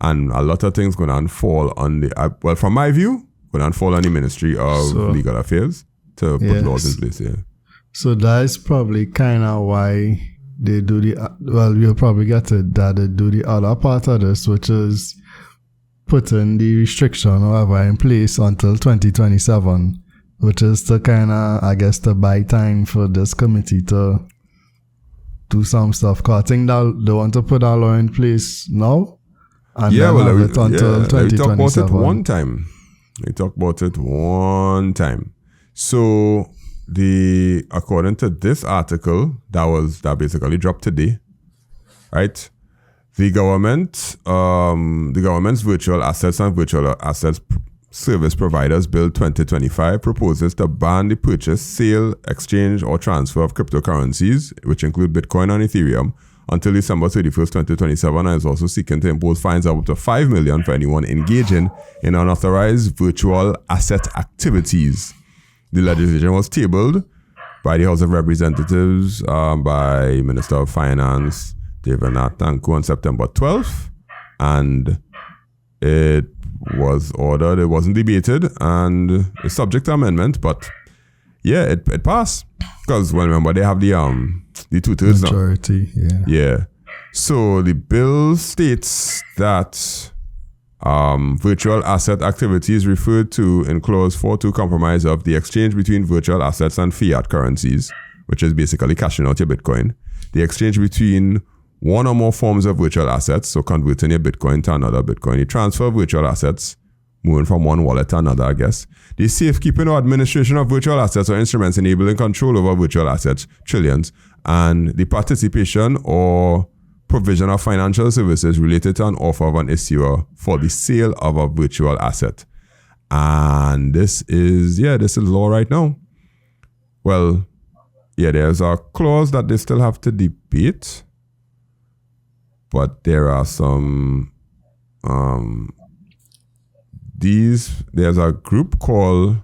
And a lot of things going to unfold on the, well, from my view, going to unfold on the Ministry of Legal Affairs to put laws in place here.
So that's probably kind of why they do you'll probably get to that they do the other part of this, which is putting the restriction or whatever in place until 2027, which is to kind of, I guess, to buy time for this committee to do some stuff. Because I think that they want to put that law in place now and then have it until 2027.
We talked about it one time. So according to this article that basically dropped today, right? The government's Virtual Assets and Virtual Assets Service Providers Bill 2025 proposes to ban the purchase, sale, exchange, or transfer of cryptocurrencies, which include Bitcoin and Ethereum, until December 31st, 2027, and is also seeking to impose fines of up to $5 million for anyone engaging in unauthorized virtual asset activities. The legislation was tabled by the House of Representatives by Minister of Finance David Natanku on September 12th, and it was ordered. It wasn't debated, and it's subject to amendment. But yeah, it passed because, well, remember they have the 2/3
majority.
Yeah. So the bill states that Virtual asset activity is referred to in clause 4.2 compromise of the exchange between virtual assets and fiat currencies, which is basically cashing out your Bitcoin. The exchange between one or more forms of virtual assets, so converting your Bitcoin to another Bitcoin. You transfer virtual assets, moving from one wallet to another, I guess. The safekeeping or administration of virtual assets or instruments enabling control over virtual assets, trillions, and the participation or provision of financial services related to an offer of an issuer for the sale of a virtual asset. And this is law right now. Well, yeah, there's a clause that they still have to debate, but there are some, there's a group called,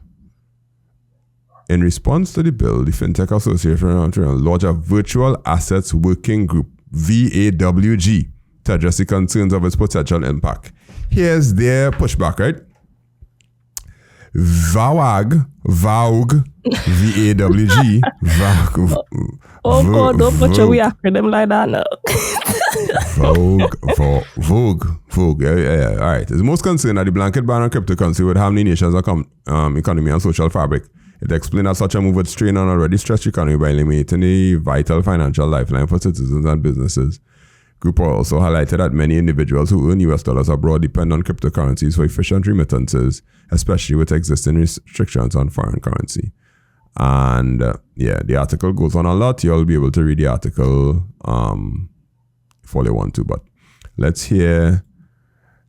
in response to the bill, the FinTech Association launched a virtual assets working group, VAWG, to address the concerns of its potential impact. Here's their pushback, right? VAWG, VAWG,
Oh God, don't put your acronym like that now.
Vogue. Yeah. All right. It's most concerned that the blanket ban on cryptocurrency would harm the nation's economy and social fabric. It explained that such a move would strain an already stretched economy by eliminating a vital financial lifeline for citizens and businesses. Group also highlighted that many individuals who earn US dollars abroad depend on cryptocurrencies for efficient remittances, especially with existing restrictions on foreign currency. And the article goes on a lot. You'll be able to read the article if all you want to. But let's hear.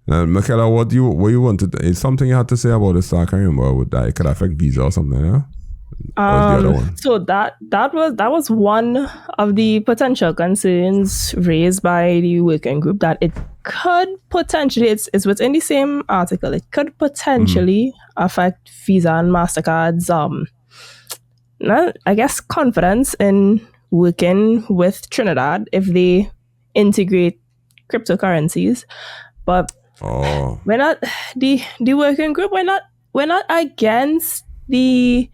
Michaela, what you wanted? Is something you had to say about this? I can't remember. Would that could affect visa or something? Yeah.
So that was one of the potential concerns raised by the working group, that it could potentially, it's within the same article, it could potentially affect Visa and MasterCard's I guess confidence in working with Trinidad if they integrate cryptocurrencies. But we're not the working group. We're not against the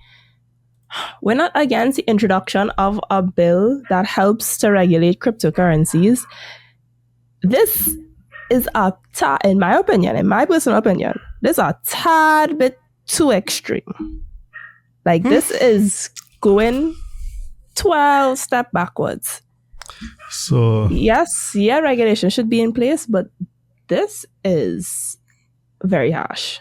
introduction of a bill that helps to regulate cryptocurrencies. This is in my personal opinion, this is a tad bit too extreme. Like this is going 12 steps backwards.
So
yes, regulation should be in place, but this is very harsh.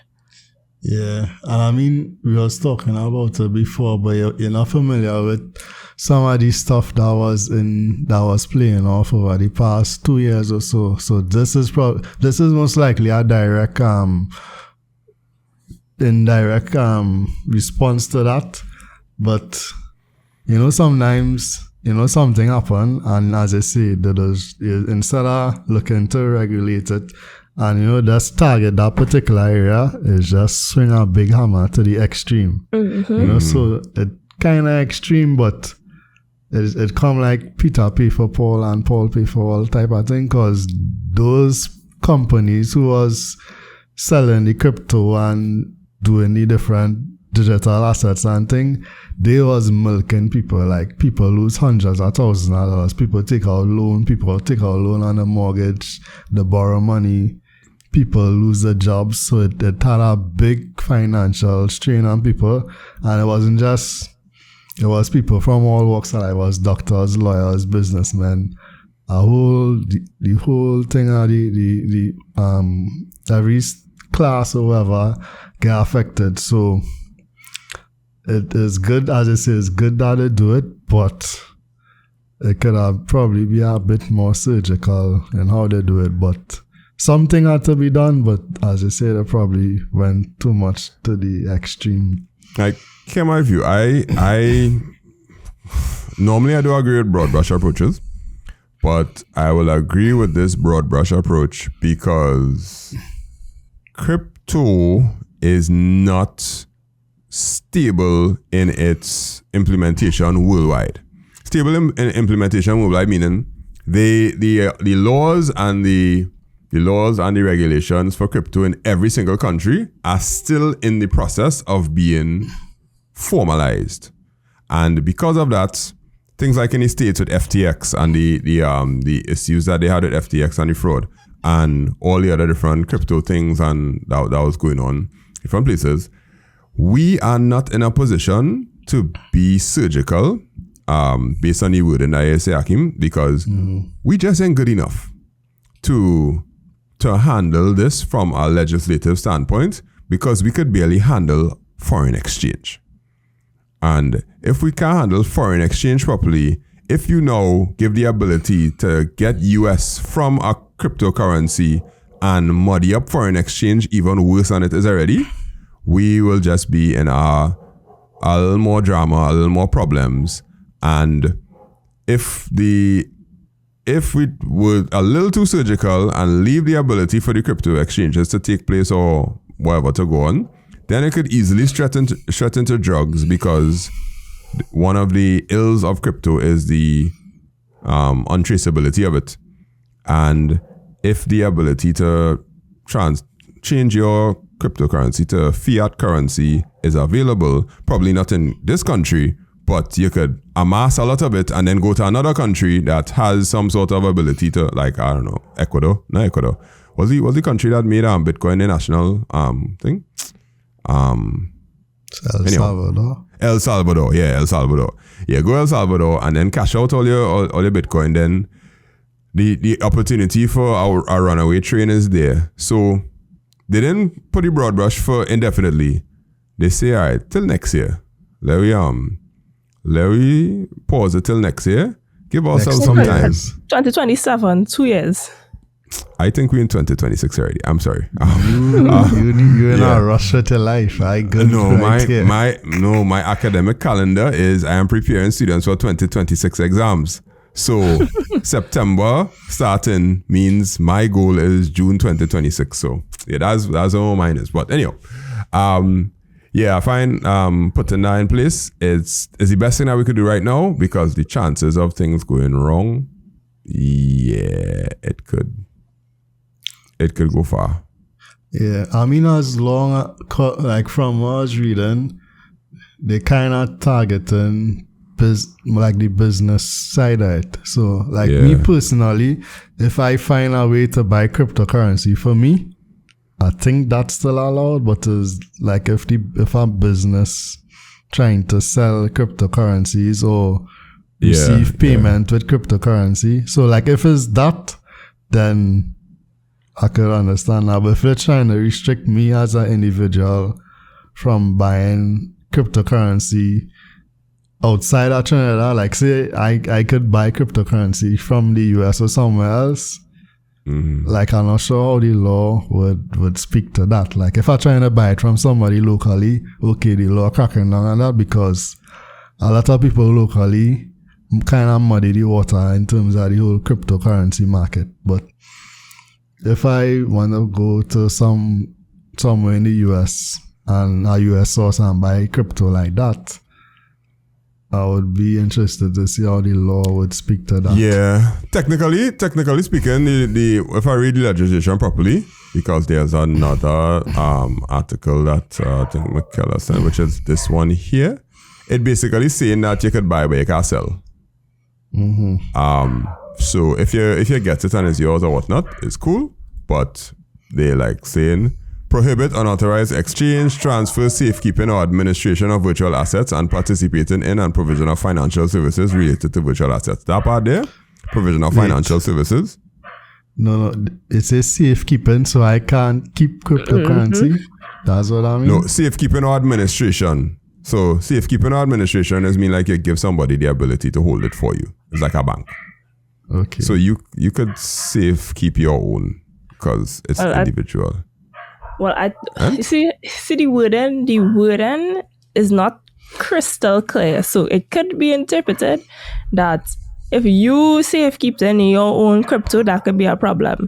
Yeah, and I mean, we was talking about it before, but you're not familiar with some of the stuff that was playing off over the past 2 years or so. So this is most likely a indirect response to that. But sometimes something happen, and as I say, instead of looking to regulate it, and just target that particular area, is just swing a big hammer to the extreme. So it kind of extreme, but it come like Peter pay for Paul and Paul pay for all type of thing, because those companies who was selling the crypto and doing the different digital assets and thing, they was milking people. Like people lose hundreds of thousands of dollars. People take out loan on a mortgage, they borrow money. People lose their jobs, so it had a big financial strain on people. And it wasn't just, it was people from all walks of life. It was doctors, lawyers, businessmen, the whole thing, every class or whatever get affected. So it is good, as I say, it's good that they do it, but it could have probably be a bit more surgical in how they do it. But something had to be done, but as I say, they probably went too much to the extreme.
Like, in my view, I normally I do agree with broad brush approaches, but I will agree with this broad brush approach because crypto is not stable in its implementation worldwide. Stable in implementation worldwide meaning the laws and the regulations for crypto in every single country are still in the process of being formalized. And because of that, things like in the States with FTX and the issues that they had with FTX and the fraud and all the other different crypto things and that was going on different places, we are not in a position to be surgical based on the word in I say, Hakim, because we just ain't good enough to handle this from a legislative standpoint, because we could barely handle foreign exchange. And if we can't handle foreign exchange properly, if you now give the ability to get US from a cryptocurrency and muddy up foreign exchange even worse than it is already, we will just be in a little more drama, a little more problems. And if we were a little too surgical and leave the ability for the crypto exchanges to take place or whatever to go on, then it could easily stretch into drugs, because one of the ills of crypto is the untraceability of it. And if the ability to change your cryptocurrency to fiat currency is available, probably not in this country, but you could amass a lot of it and then go to another country that has some sort of ability to, like, I don't know, Ecuador. Not Ecuador. Was the country that made Bitcoin a national thing?
El Salvador.
El Salvador. Yeah, go El Salvador and then cash out all your Bitcoin. Then the opportunity for our runaway train is there. So they didn't put the broad brush for indefinitely. They say, all right, till next year. Let we pause it till next year. Give ourselves some time.
2027, 2 years.
I think we're in 2026 already. I'm sorry.
You're in a rush to life.
My academic calendar is I am preparing students for 2026 exams. So September starting means my goal is June 2026. So yeah, that's all mine is. But anyhow, I find putting that in place is the best thing that we could do right now, because the chances of things going wrong, it could go far.
Yeah, I mean, as long like from what I was reading, they kind of targeting the business side of it. So me personally, if I find a way to buy cryptocurrency, for me, I think that's still allowed. But is like if a business trying to sell cryptocurrencies or receive payment with cryptocurrency, so like if it's that, then I could understand that. But if they're trying to restrict me as an individual from buying cryptocurrency outside of Trinidad, like say I could buy cryptocurrency from the US or somewhere else, like I'm not sure how the law would speak to that. Like if I'm trying to buy it from somebody locally, okay, the law cracking down on that, because a lot of people locally kind of muddy the water in terms of the whole cryptocurrency market. But if I want to go to somewhere in the US and a US source and buy crypto like that, I would be interested to see how the law would speak to that. Yeah,
technically speaking, the if I read the legislation properly, because there's another article that I think McKellar sent, which is this one here. It basically saying that you could buy but you can't sell. So if you get it and it's yours or whatnot, it's cool. But they like saying prohibit unauthorized exchange, transfer, safekeeping, or administration of virtual assets and participating in and provision of financial services related to virtual assets. That part there, provision of financial services.
No, it says safekeeping, so I can't keep cryptocurrency. That's what I mean.
No, safekeeping or administration. So safekeeping or administration is mean like you give somebody the ability to hold it for you. It's like a bank.
Okay.
So you could keep your own because it's individual.
You see the wording is not crystal clear. So it could be interpreted that if you safekeeping your own crypto, that could be a problem.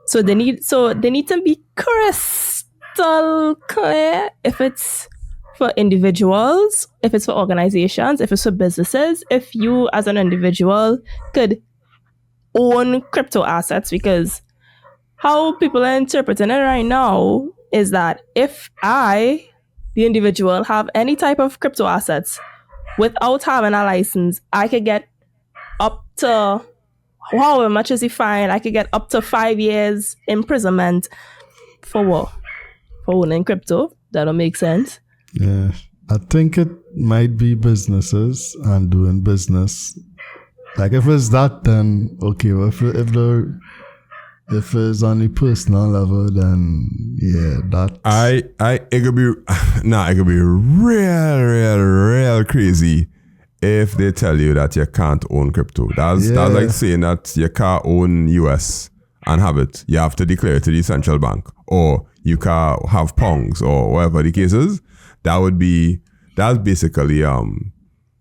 So they need to be crystal clear if it's for individuals, if it's for organizations, if it's for businesses, if you as an individual could own crypto assets, because how people are interpreting it right now is that if I, the individual, have any type of crypto assets, without having a license, I could get up to however much is the fine. I could get up to 5 years imprisonment for what? For owning crypto. That don't make sense.
Yeah, I think it might be businesses and doing business. Like if it's that, then okay. Well, if it's on the personal level, then yeah, that.
It could be real crazy if they tell you that you can't own crypto. That's like saying that you can't own US and have it. You have to declare it to the central bank, or you can't have pongs, or whatever the case is. That's basically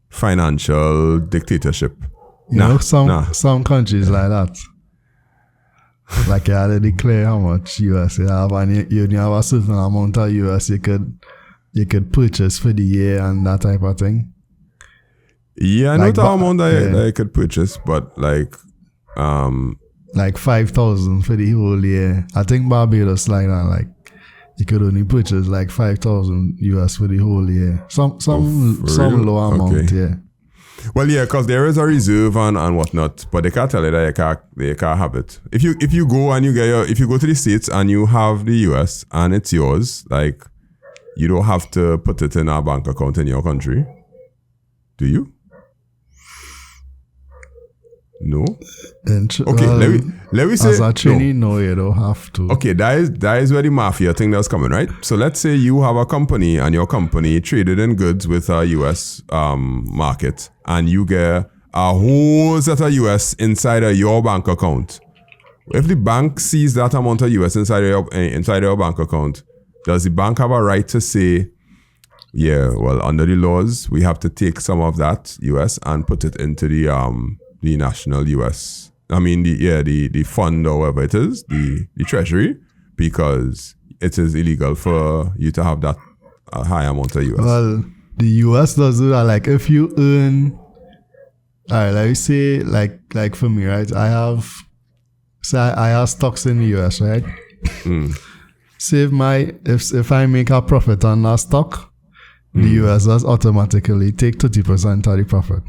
financial dictatorship.
Some countries like that. Like you had to declare how much US you have, and you have a certain amount of US you could purchase for the year and that type of thing.
Yeah, not the amount that you could purchase, but like
5,000 for the whole year. I think Barbados like that, like you could only purchase like 5,000 US for the whole year. Some low amount, yeah.
Well, yeah, because there is a reserve and whatnot, but they can't tell you that you can't have it. If you go and if you go to the States and you have the US and it's yours, like you don't have to put it in a bank account in your country, do you? No. Okay, let me say
as a trainee, no, you don't have to.
Okay, that is where the mafia thing that's coming, right? So let's say you have a company and your company traded in goods with a US market, and you get a whole set of US inside of your bank account. If the bank sees that amount of US inside your bank account, does the bank have a right to say, yeah, well, under the laws, we have to take some of that US and put it into the national US, the fund or whatever it is, the treasury, because it is illegal for you to have that high amount of US.
Well, the US does do that. Like if you earn, alright, let me say, like for me, right? I have stocks in the US, right? Say if I make a profit on that stock, the US does automatically take 30% of the profit.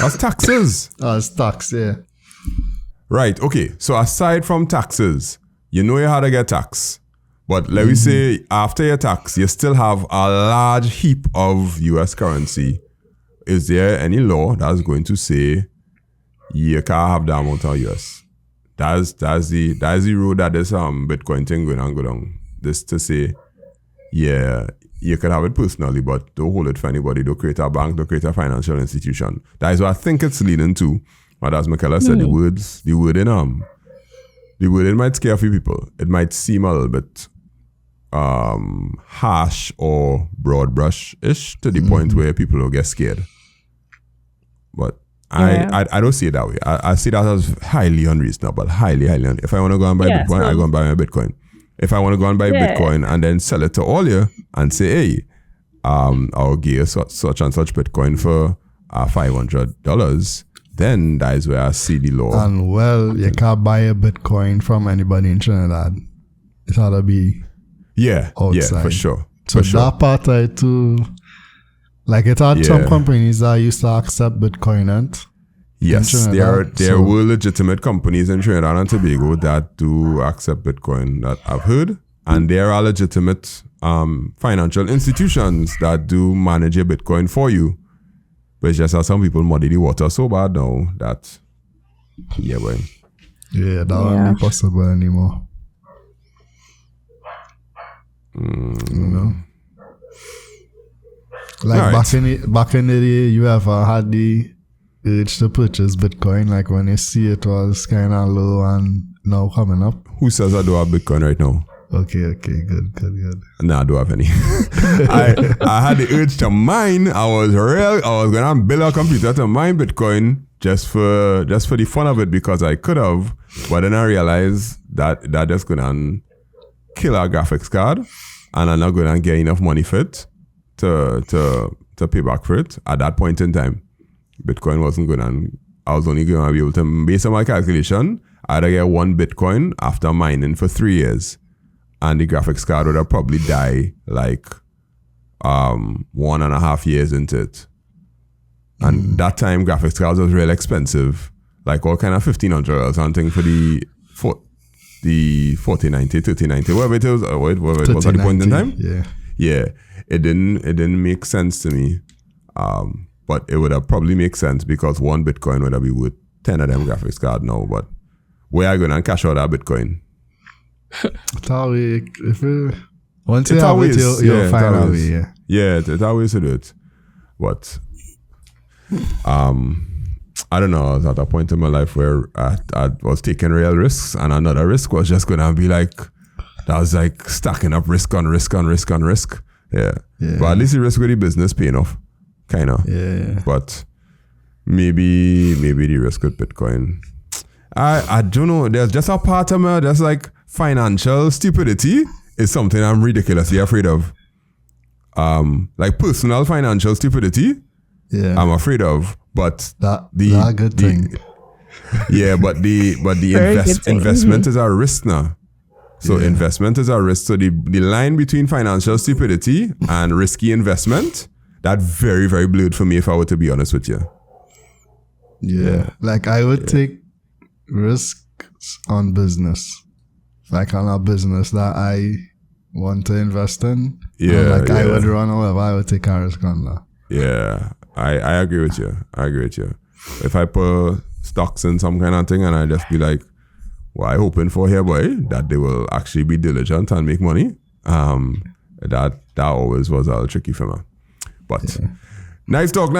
That's taxes.
That's tax, yeah.
Right, okay. So aside from taxes, you know you how to get tax. But let me say, after your tax, you still have a large heap of US currency. Is there any law that's going to say you can't have that amount of US? That's the road that this Bitcoin thing going on. This to say, yeah, you can have it personally, but don't hold it for anybody. Don't create a bank, don't create a financial institution. That is what I think it's leading to. But as Michaela said, the wording might scare a few people. It might seem a little bit harsh or broad brush-ish to the point where people will get scared. But I don't see it that way. I see that as highly unreasonable. Highly unreasonable. If I want to go and buy Bitcoin, I go and buy my Bitcoin. If I want to go and buy Bitcoin and then sell it to all you and say, hey, I'll give you such and such Bitcoin for $500, then that is where I see the law.
And well, you can't buy a Bitcoin from anybody in Trinidad. It ought to be outside.
Yeah, for sure.
So that part I too, like it had some companies that used to accept Bitcoin and
yes, there were legitimate companies in Trinidad and Tobago that do accept Bitcoin that I've heard. And there are legitimate financial institutions that do manage your Bitcoin for you. But it's just that some people muddy the water so bad now that, boy.
Yeah, that won't be possible anymore. You know? Like back in the day, you ever had the urge to purchase Bitcoin, like when you see it was kind of low and now coming up?
Who says I don't have Bitcoin right now?
Okay, good.
Nah, I don't have any. I had the urge to mine. I was gonna build a computer to mine Bitcoin just for the fun of it because I could have, but then I realized that just gonna kill our graphics card, and I'm not gonna get enough money for it to pay back for it at that point in time. Bitcoin wasn't good, and I was only going to be able to, based on my calculation, I'd get 1 Bitcoin after mining for 3 years, and the graphics card would have probably died like 1.5 years into it. And that time graphics cards was real expensive. Like all kind of $1,500 something for the 4090, 3090, whatever it was, whatever it was at the point in time. Yeah. It didn't make sense to me. But it would have probably make sense because one Bitcoin would have been worth 10 of them graphics card now. But where are you going to cash out that Bitcoin?
Once you have it, you'll find a way.
Yeah, it's always to do it. But I don't know, I was at a point in my life where I was taking real risks, and another risk was just going to be like, that was like stacking up risk on risk on risk on risk. Yeah. But at least the risk with the business paying off. Kind of.
Yeah.
But maybe the risk with Bitcoin. I don't know. There's just a part of me that's like financial stupidity is something I'm ridiculously afraid of. Like personal financial stupidity, I'm afraid of. But
that a good thing.
Yeah, but the investment is a risk now. So investment is a risk. So the line between financial stupidity and risky investment, that very, very blurred for me, if I were to be honest with you.
Yeah. Like I would take risks on business. Like on a business that I want to invest in. I would run over, I would take a risk on that.
Yeah. I agree with you. If I put stocks in some kind of thing and I just be like, what I hoping for here, boy, that they will actually be diligent and make money. That always was a little tricky for me. But nice talk.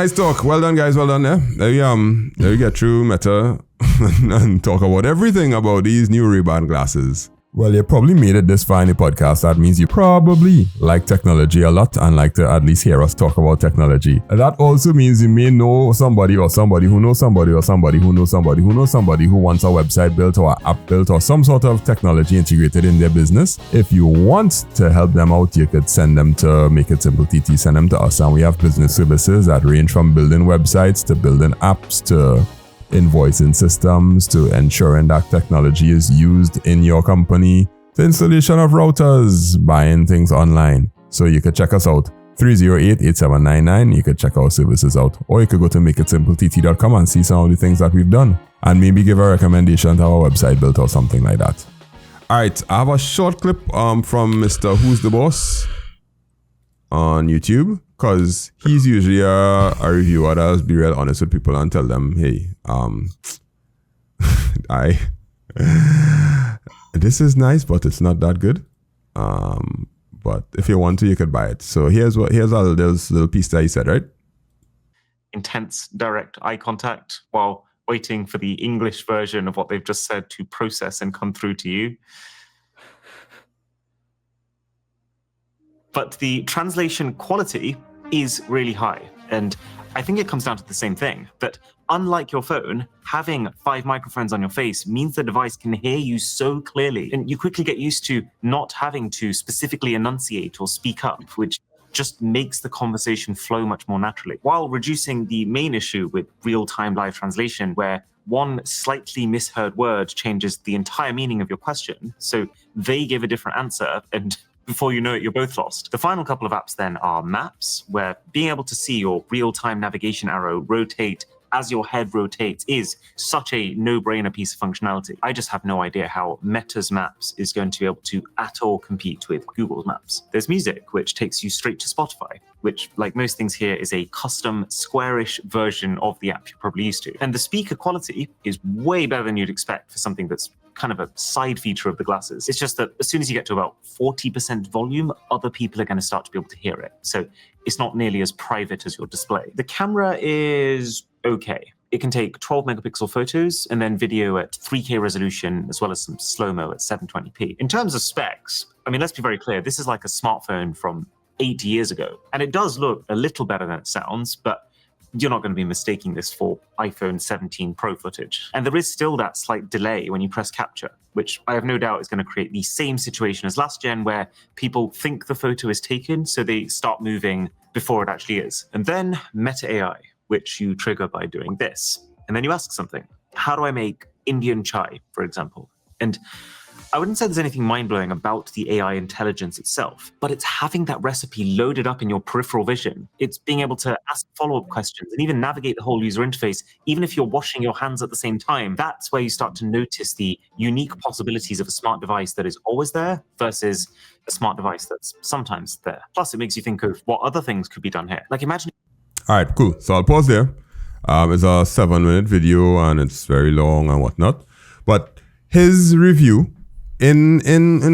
Well done, guys. Well done. There we get through Meta and talk about everything about these new Ray-Ban glasses. Well, you probably made it this far in the podcast. That means you probably like technology a lot and like to at least hear us talk about technology. And that also means you may know somebody or somebody who knows somebody or somebody who knows somebody who knows somebody who wants a website built or an app built or some sort of technology integrated in their business. If you want to help them out, you could send them to Make It Simple TT, send them to us. And we have business services that range from building websites to building apps to invoicing systems to ensuring that technology is used in your company, to installation of routers, buying things online. So you could check us out, 308-8799. You could check our services out, or you could go to makeitsimplett.com and see some of the things that we've done and maybe give a recommendation to our website built or something like that. All right, I have a short clip from Mr. Who's the Boss on YouTube, because he's usually a reviewer that'll be real honest with people and tell them, hey, this is nice, but it's not that good. But if you want to, you could buy it. So here's a little piece that he said, right?
Intense direct eye contact while waiting for the English version of what they've just said to process and come through to you. But the translation quality is really high. And I think it comes down to the same thing, that unlike your phone, having 5 microphones on your face means the device can hear you so clearly. And you quickly get used to not having to specifically enunciate or speak up, which just makes the conversation flow much more naturally, while reducing the main issue with real-time live translation, where one slightly misheard word changes the entire meaning of your question. So they give a different answer, and before you know it, you're both lost. The final couple of apps then are maps, where being able to see your real-time navigation arrow rotate as your head rotates is such a no-brainer piece of functionality. I just have no idea how Meta's Maps is going to be able to at all compete with Google's Maps. There's music, which takes you straight to Spotify, which, like most things here, is a custom squarish version of the app you're probably used to. And the speaker quality is way better than you'd expect for something that's kind of a side feature of the glasses. It's just that as soon as you get to about 40% volume, other people are going to start to be able to hear it. So it's not nearly as private as your display. The camera is okay. It can take 12 megapixel photos and then video at 3K resolution, as well as some slow-mo at 720p. In terms of specs, I mean, let's be very clear. This is like a smartphone from 8 years ago. And it does look a little better than it sounds, but you're not going to be mistaking this for iPhone 17 Pro footage. And there is still that slight delay when you press capture, which I have no doubt is going to create the same situation as last gen, where people think the photo is taken, so they start moving before it actually is. And then Meta AI, which you trigger by doing this. And then you ask something. How do I make Indian chai, for example? And I wouldn't say there's anything mind-blowing about the AI intelligence itself, but it's having that recipe loaded up in your peripheral vision. It's being able to ask follow-up questions and even navigate the whole user interface, even if you're washing your hands at the same time. That's where you start to notice the unique possibilities of a smart device that is always there versus a smart device that's sometimes there. Plus, it makes you think of what other things could be done here. Like imagine...
All right, cool. So I'll pause there. It's a 7-minute video and it's very long and whatnot. But his review, in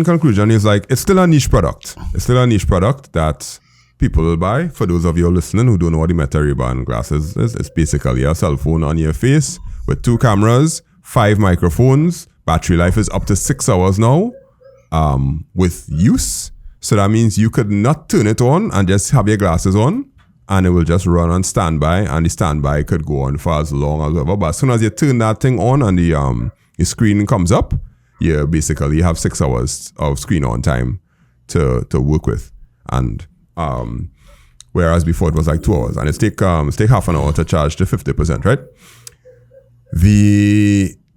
conclusion, is like, it's still a niche product. It's still a niche product that people will buy. For those of you listening who don't know what the Meta Ray-Ban glasses is, it's basically a cell phone on your face with 2 cameras, 5 microphones. Battery life is up to 6 hours now with use. So that means you could not turn it on and just have your glasses on, and it will just run on standby, and the standby could go on for as long as ever. But as soon as you turn that thing on and the screen comes up, you basically have 6 hours of screen on time to work with. And whereas before it was like 2 hours, and it's take half an hour to charge to 50%, right?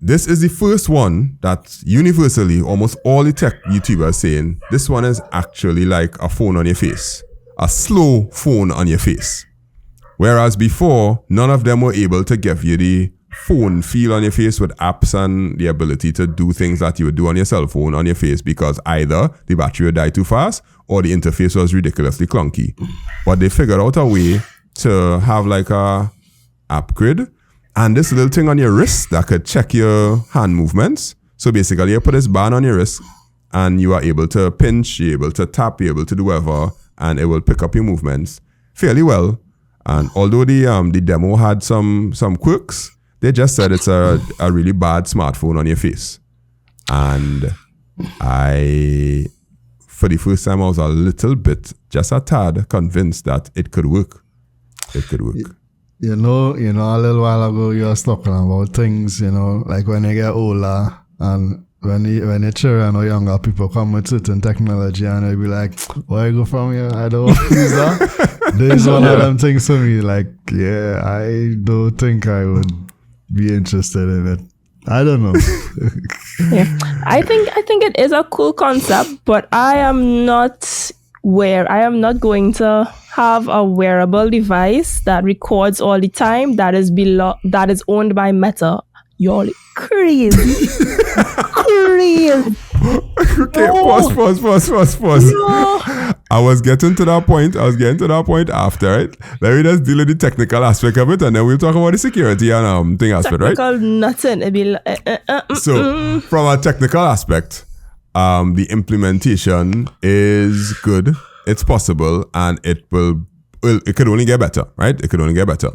This is the first one that universally almost all the tech YouTubers saying this one is actually like a phone on your face. A slow phone on your face. Whereas before, none of them were able to give you the phone feel on your face with apps and the ability to do things that you would do on your cell phone on your face, because either the battery would die too fast or the interface was ridiculously clunky. But they figured out a way to have like a app grid and this little thing on your wrist that could check your hand movements. So basically you put this band on your wrist and you are able to pinch, you're able to tap, you're able to do whatever, and it will pick up your movements fairly well. And although the demo had some quirks, they just said it's a really bad smartphone on your face. And for the first time, I was a little bit, just a tad, convinced that it could work. It could work.
You know, a little while ago, you were talking about things, like when you get older and when your children or younger people come with certain technology and they'll be like, where you go from here? I don't want to use that. There's one of them things for me, like, yeah, I don't think I would be interested in it. I don't know.
Yeah. I think it is a cool concept, but I am not going to have a wearable device that records all the time that is owned by Meta. You're crazy. Crazy.
Okay, pause. No. I was getting to that point after, right? Let me just deal with the technical aspect of it, and then we'll talk about the security and thing aspect, right?
Technical nothing. It'd be like,
So, from a technical aspect, the implementation is good. It's possible, and it could only get better, right? It could only get better.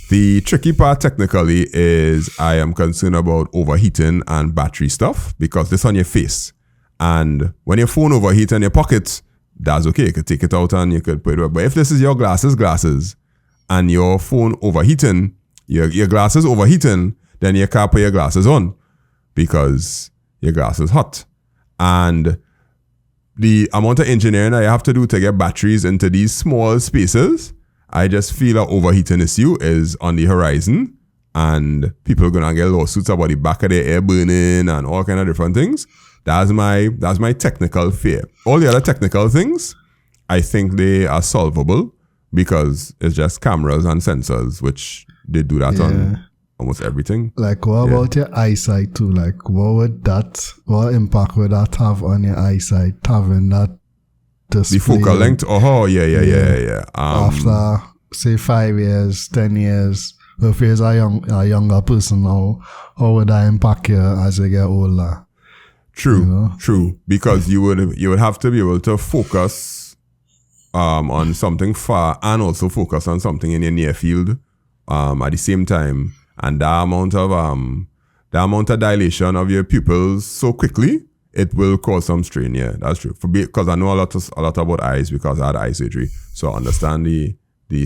The tricky part technically is I am concerned about overheating and battery stuff, because this on your face. And when your phone overheats in your pocket, that's okay. You could take it out and you could put it away. But if this is your glasses, and your phone overheating, your glasses overheating, then you can't put your glasses on because your glass is hot. And the amount of engineering that you have to do to get batteries into these small spaces, I just feel an overheating issue is on the horizon, and people are gonna get lawsuits about the back of their air burning and all kind of different things. That's my technical fear. All the other technical things, I think they are solvable because it's just cameras and sensors, which they do that on almost everything.
Like, what about your eyesight too? Like, what impact would that have on your eyesight, having that display?
The focal length? Oh, yeah.
After, say, 5 years, 10 years, if you're a younger person now, how would that impact you as you get older?
True. Because you would have to be able to focus on something far and also focus on something in your near field at the same time. And that amount of dilation of your pupils so quickly, it will cause some strain. Yeah, that's true. Because I know a lot about eyes because I had eye surgery, so I understand the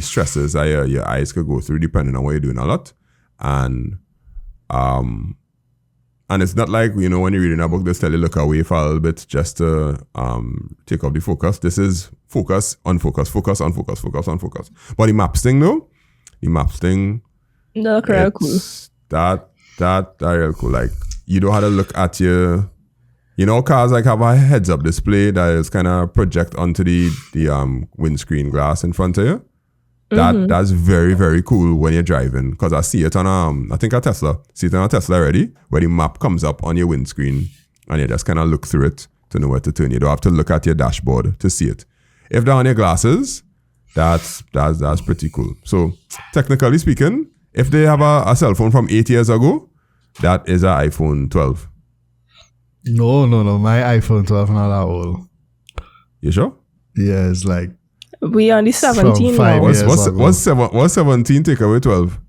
stresses that your eyes could go through depending on what you're doing a lot. And it's not like, when you're reading a book, they tell you look away for a little bit just to take off the focus. This is focus, unfocus, focus, unfocus, focus, unfocus. But the maps thing though,
no, real cool.
That real cool. Like, you don't have to look at your You know, cars like have a heads-up display that is kind of project onto the windscreen glass in front of you. That's very, very cool when you're driving, because I see it on I think a Tesla. See it on a Tesla already, where the map comes up on your windscreen and you just kind of look through it to know where to turn. You don't have to look at your dashboard to see it. If they're on your glasses, that's pretty cool. So technically speaking, if they have a cell phone from 8 years ago, that is an iPhone 12.
No. My iPhone 12 not that old.
You sure?
Yeah, it's like
We on the 17
5
now.
years ago.
What's 17 take away 12?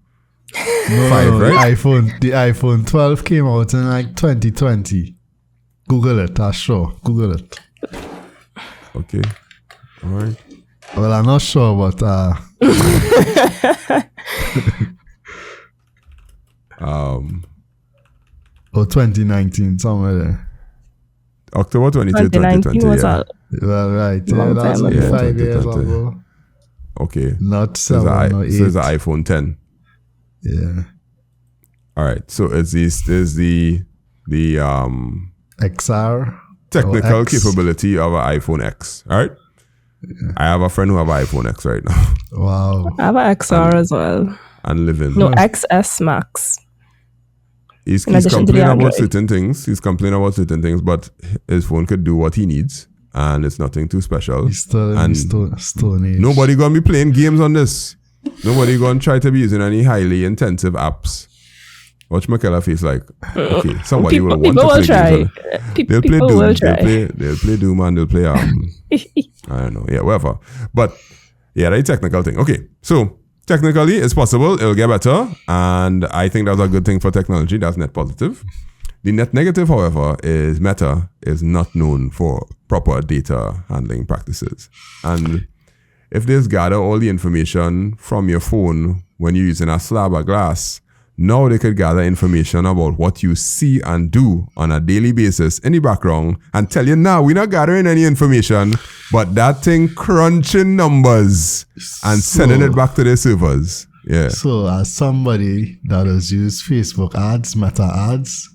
No,
5, right?
The iPhone 12 came out in like 2020. Google it, I'm sure. Google it.
Okay. All right.
Well, I'm not sure, but or 2019, somewhere there.
October 23,
2019
2020.
was
Yeah.
Well, right. Yeah,
Long
that's
time
like
ago.
5 years
2020.
ago.
Okay.
Not
So
7 or 8.
it's an iPhone 10.
Yeah.
All right. So is the
XR.
technical
or X.
capability of an iPhone X. All right. Yeah. I have a friend who have an iPhone X right now
Wow.
I have an XR as well.
and living.
No, XS Max.
He's
in addition to the
complaining about
Android.
certain things. He's complaining about certain things, but his phone could do what he needs, and it's nothing too special.
He's still in
And
the stone age.
nobody gonna be playing games on this. Nobody gonna try to be using any highly intensive apps. Watch Michaela face like, okay, somebody will want to play games. They'll play
People
Doom.
will try.
They'll play Doom and they'll play I don't know, yeah, whatever. But yeah, that's a technical thing. Okay, so technically it's possible, it'll get better, and I think that's a good thing for technology. That's net positive. The net negative, however, is Meta is not known for proper data handling practices. And if they gather all the information from your phone when you're using a slab of glass, now they could gather information about what you see and do on a daily basis in the background and tell you, now we're not gathering any information, but that thing crunching numbers and sending it back to their servers. Yeah.
So as somebody that has used Facebook ads, Meta ads,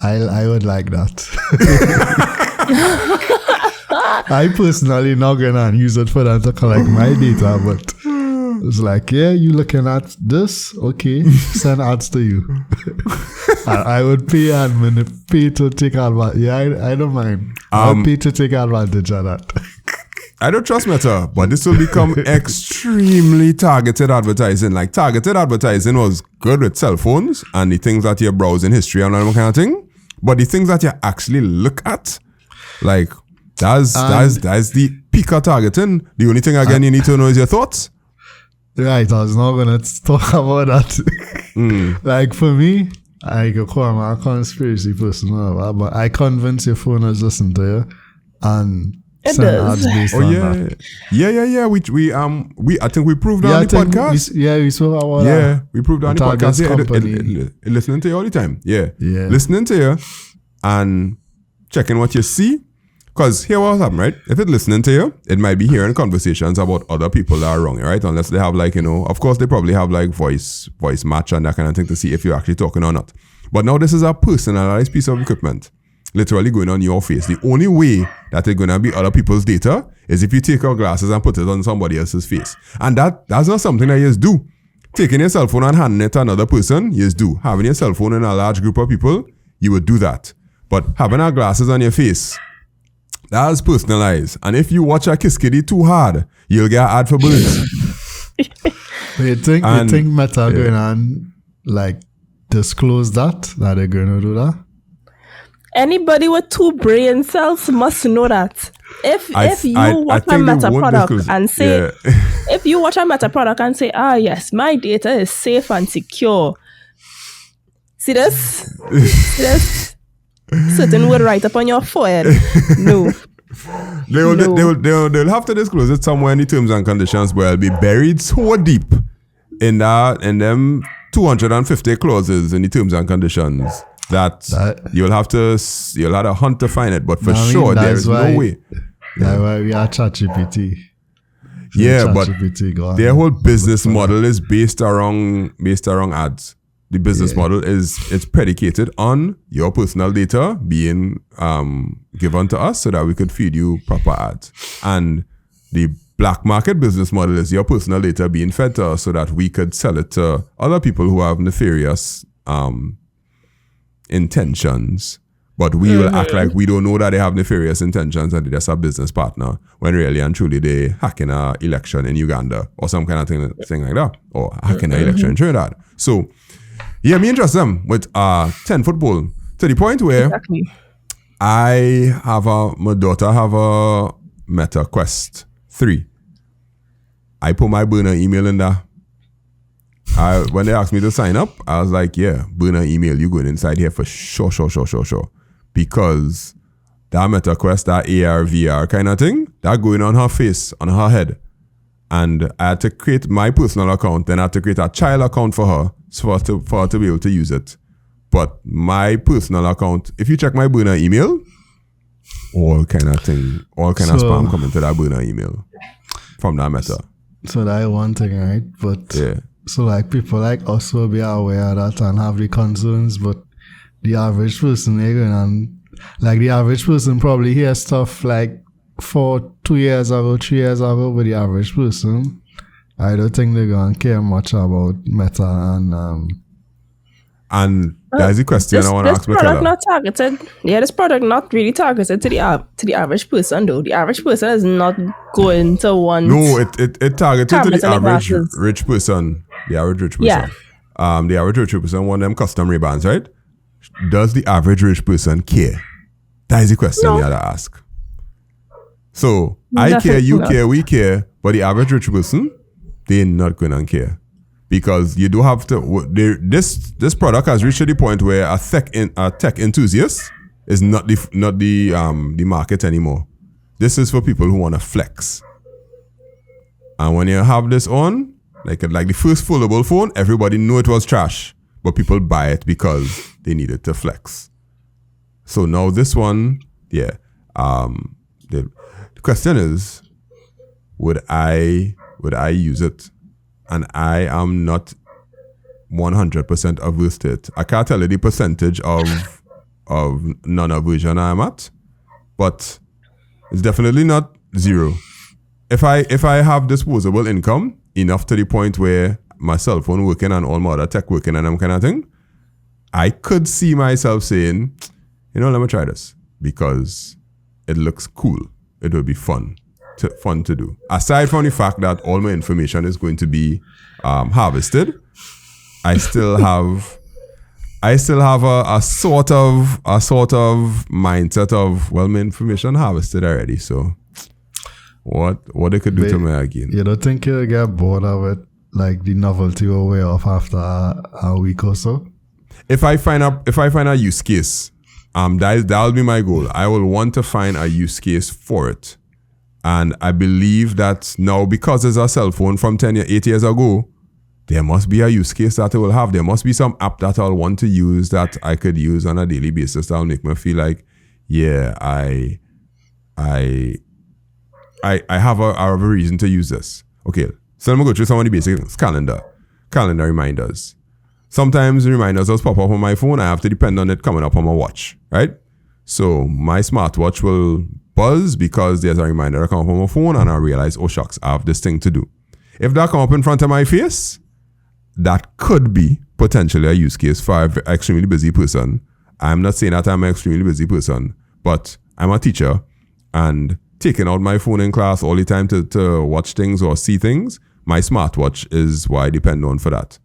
I would like that. I personally not gonna use it for them to collect my data, but it's like, yeah, you looking at this? Okay, send ads to you. I would pay admin, pay to take advantage. Yeah, I don't mind. I'll pay to take advantage of that.
I don't trust Meta, but this will become extremely targeted advertising. Like, targeted advertising was good with cell phones and the things that you're browsing history and all that kind of thing. But the things that you actually look at, like, that's the peak of targeting. The only thing, again, you need to know is your thoughts.
Right, I was not going to talk about that. Like, for me, I could call my conspiracy person, but I convince your phone is listening to you and
It
send
does.
ads based
Oh
on
yeah,
that.
yeah. We I think we proved that
Yeah,
on
I
the
think
podcast.
we spoke about
Yeah,
that.
we proved that on the
Target's
podcast. Yeah,
company.
listening to you all the time. Yeah,
Yeah.
listening to you and checking what you see. Because here what happened, right? If it's listening to you, it might be hearing conversations about other people that are wrong, right? Unless they have like, of course they probably have like voice match and that kind of thing to see if you're actually talking or not. But now this is a personalized piece of equipment, literally going on your face. The only way that it's going to be other people's data is if you take your glasses and put it on somebody else's face. And that's not something that you just do. Taking your cell phone and handing it to another person, you just do. Having your cell phone in a large group of people, you would do that. But having our glasses on your face, that's personalized. And if you watch a Kiss Kitty too hard, you'll get an ad for birds.
You think Meta going on like disclose that they're going to do that?
Anybody with 2 brain cells must know that. If you watch a
think they
Meta
won't
product
disclose-
and say,
yeah.
if you watch a Meta product and say, yes, my data is safe and secure. See this? See this? Certain word right up on your forehead. No.
They'll have to disclose it somewhere in the terms and conditions, where it'll be buried so deep in them 250 clauses in the terms and conditions that you'll have to hunt to find it. But for sure, there is no way.
That's why we are ChatGPT.
Yeah, but
ChatGPT gone.
their whole business model is based around ads. the business model it's predicated on your personal data being given to us so that we could feed you proper ads. And the black market business model is your personal data being fed to us so that we could sell it to other people who have nefarious intentions. But we will act like we don't know that they have nefarious intentions and they're just a business partner, when really and truly they hacking an election in Uganda or some kind of thing like that, or hacking an election in Trinidad. So, yeah, me interest them with 10 football to the point where my daughter have a Meta Quest 3. I put my burner email in there. When they asked me to sign up, I was like, yeah, burner email, you going inside here for sure. Because that Meta Quest, that AR, VR kind of thing, that going on her face, on her head. And I had to create my personal account, then I had to create a child account for her for her to be able to use it. But my personal account, if you check my burner email, all kind of spam coming to that burner email from that Meta.
So that is one thing, right? But
yeah.
So like people like us will be aware of that and have the concerns, but the average person, the average person probably hears stuff like 2 years ago, 3 years ago, but the average person, I don't think they're going to care much about Meta and that's the question I want to ask Michaela.
This product not really targeted to the average person though. The average person is not going to want.
No, it targeted to the average rich person. The average rich person.
Yeah.
The average rich person want them custom Ray-Bans, right? Does the average rich person care? That is the question you have to ask. So I care, you care, we care, but the average rich person, they're not going to care. Because you do have to. This product has reached to the point where a tech enthusiast is not the market anymore. This is for people who want to flex. And when you have this on, like the first foldable phone, everybody knew it was trash, but people buy it because they need it to flex. So now this one, yeah. The question is, would I use it? And I am not 100% averse to it. I can't tell you the percentage of non-aversion I am at, but it's definitely not zero. If I have disposable income enough to the point where my cell phone working and all my other tech working and that kind of thing, I could see myself saying, let me try this because it looks cool. It will be fun to do. Aside from the fact that all my information is going to be harvested, I still have a sort of mindset of, well, my information harvested already. So what they could do to me again? You
don't think you'll get bored of it, like the novelty will wear off after a week or so?
If I find a use case, that'll be my goal. I will want to find a use case for it. And I believe that now, because it's a cell phone from 8 years ago, there must be a use case that it will have. There must be some app that I'll want to use that I could use on a daily basis that'll make me feel like, yeah, I have a reason to use this. Okay, so let me go through some of the basics. Calendar reminders. Sometimes reminders just pop up on my phone. I have to depend on it coming up on my watch, right? So my smartwatch will buzz because there's a reminder that comes up on my phone and I realize, oh shucks, I have this thing to do. If that come up in front of my face, that could be potentially a use case for an extremely busy person. I'm not saying that I'm an extremely busy person, but I'm a teacher and taking out my phone in class all the time to watch things or see things, my smartwatch is what I depend on for that.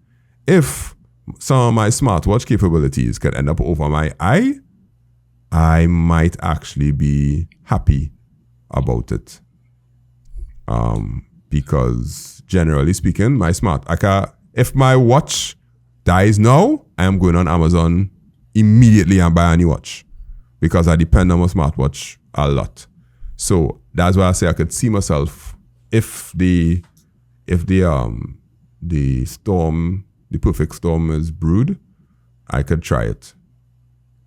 If some of my smartwatch capabilities could end up over my eye, I might actually be happy about it. Because generally speaking, if my watch dies now, I am going on Amazon immediately and buy a new watch because I depend on my smartwatch a lot. So that's why I say I could see myself if the perfect storm is brewed, I could try it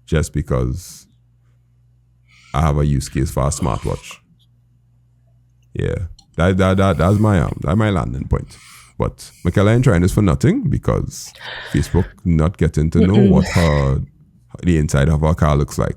just because I have a use case for a smartwatch. Yeah, that's my landing point. But Michaela ain't trying this for nothing because Facebook not getting to know what the inside of our car looks like.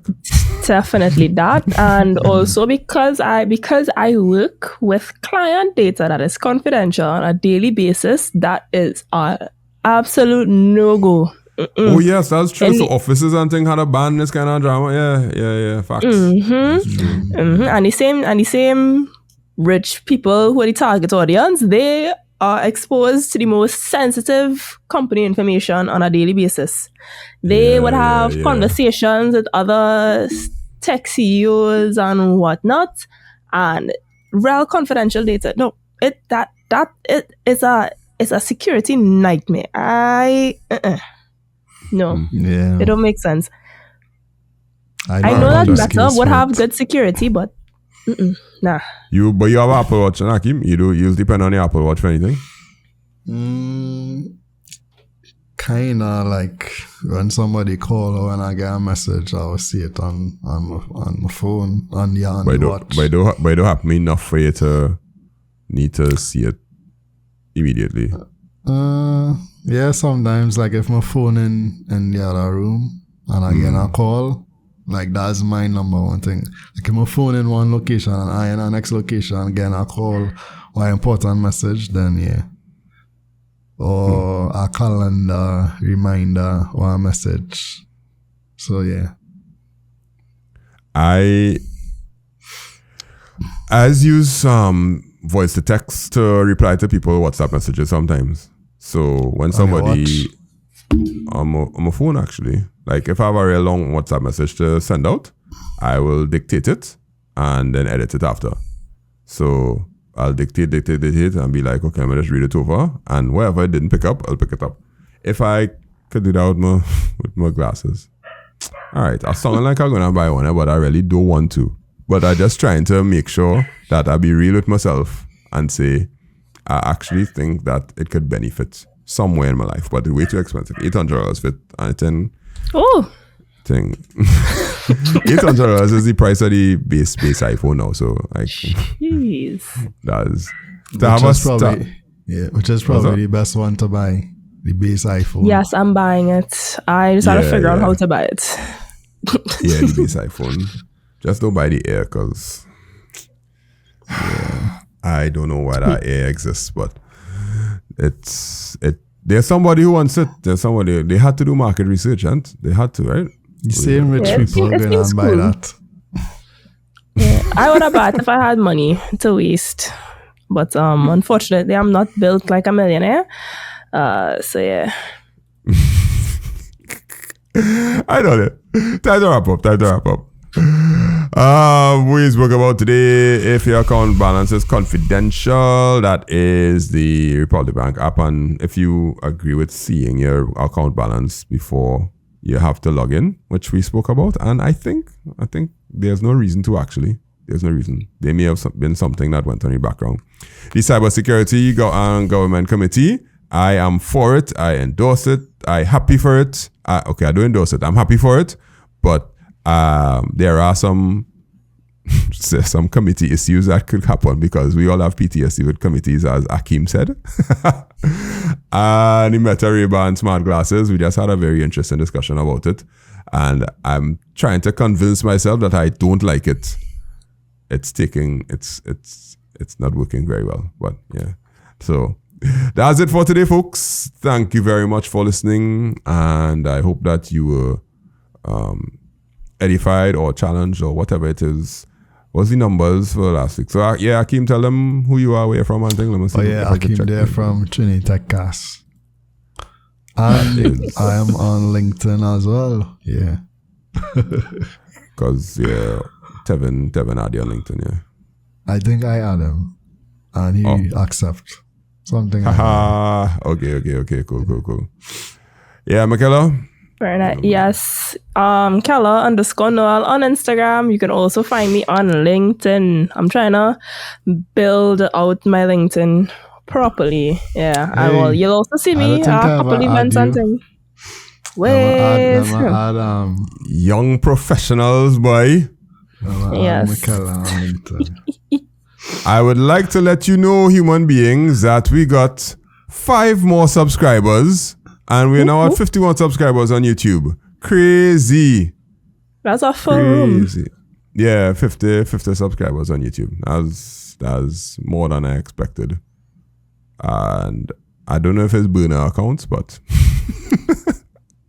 Definitely that. And also because I work with client data that is confidential on a daily basis, that is an absolute no-go.
Oh yes, that's true. So offices and things had a ban this kind of drama. Yeah. Facts.
And the same rich people who are the target audience, they are exposed to the most sensitive company information on a daily basis. They would have conversations with other tech CEOs and whatnot, and real confidential data. No, it's a security nightmare. No, it don't make sense. I know that Meta would have good security, but nah.
But you have Apple Watch, and Hakeem, you depend on the Apple Watch for anything?
Kinda like when somebody call or when I get a message, I will see it on my phone, on the watch.
But it don't happen enough for you to need to see it immediately.
Yeah, sometimes like if my phone in the other room and I get a call, like that's my number one thing. Like if my phone in one location and I in the next location getting a call or an important message, then yeah. Or a calendar reminder or a message. So yeah.
I use voice to text to reply to people WhatsApp messages sometimes. So when somebody on my phone actually, like if I have a real long WhatsApp message to send out, I will dictate it and then edit it after. So I'll dictate and be like, okay, I'm gonna just read it over, and wherever I didn't pick up, I'll pick it up. If I could do that with my glasses. All right, I sound like I'm gonna buy one, but I really don't want to. But I'm just trying to make sure that I be real with myself and say, I actually think that it could benefit somewhere in my life, but it's way too expensive. $800 for anything.
Oh.
Thing. $800 is the price of the base iPhone now. So like,
jeez.
Which is probably the best one to buy. The base iPhone.
Yes, I'm buying it. I just had to figure out how to buy it.
Yeah, the base iPhone. Just don't buy the Air because I don't know why that Air exists, but there's somebody who wants it. They had to do market research, and they had to, right?
The same rich people are going to buy that.
Yeah, I would have bought if I had money to waste. But unfortunately, I'm not built like a millionaire. So yeah.
I know that. Time to wrap up. We spoke about today, if your account balance is confidential, that is the Republic Bank app, and if you agree with seeing your account balance before you have to log in, which we spoke about, and I think there's no reason to actually. There's no reason. There may have been something that went on in the background. The Cybersecurity Government Committee, I am for it. I endorse it. I'm happy for it. I don't endorse it. I'm happy for it, but there are some committee issues that could happen because we all have PTSD with committees, as Hakeem said. And the Meta Ray-Ban smart glasses, we just had a very interesting discussion about it, and I'm trying to convince myself that I don't like it. It's not working very well, but yeah. So that's it for today, folks. Thank you very much for listening, and I hope that you were edified or challenged or whatever it is. What's the numbers for last week? So Hakeem, tell them who you are, where you're from, and things. Let me see.
Hakeem there from Trinity Techcast. And I am on LinkedIn as well. Yeah.
Because Tevin had you on LinkedIn, yeah.
I think I had him, and he accept something.
Okay, cool. Yeah, Michaela.
Very nice. Yes. Kella_Noel on Instagram. You can also find me on LinkedIn. I'm trying to build out my LinkedIn properly. Yeah. And you'll also see me at a couple events and things. Wait.
Young professionals, boy.
Yes.
I would like to let you know, human beings, that we got 5 more subscribers, and we're now at 51 subscribers on YouTube. Crazy.
That's a full room.
Crazy. Yeah, 50 subscribers on YouTube. That's more than I expected. And I don't know if it's burner accounts, but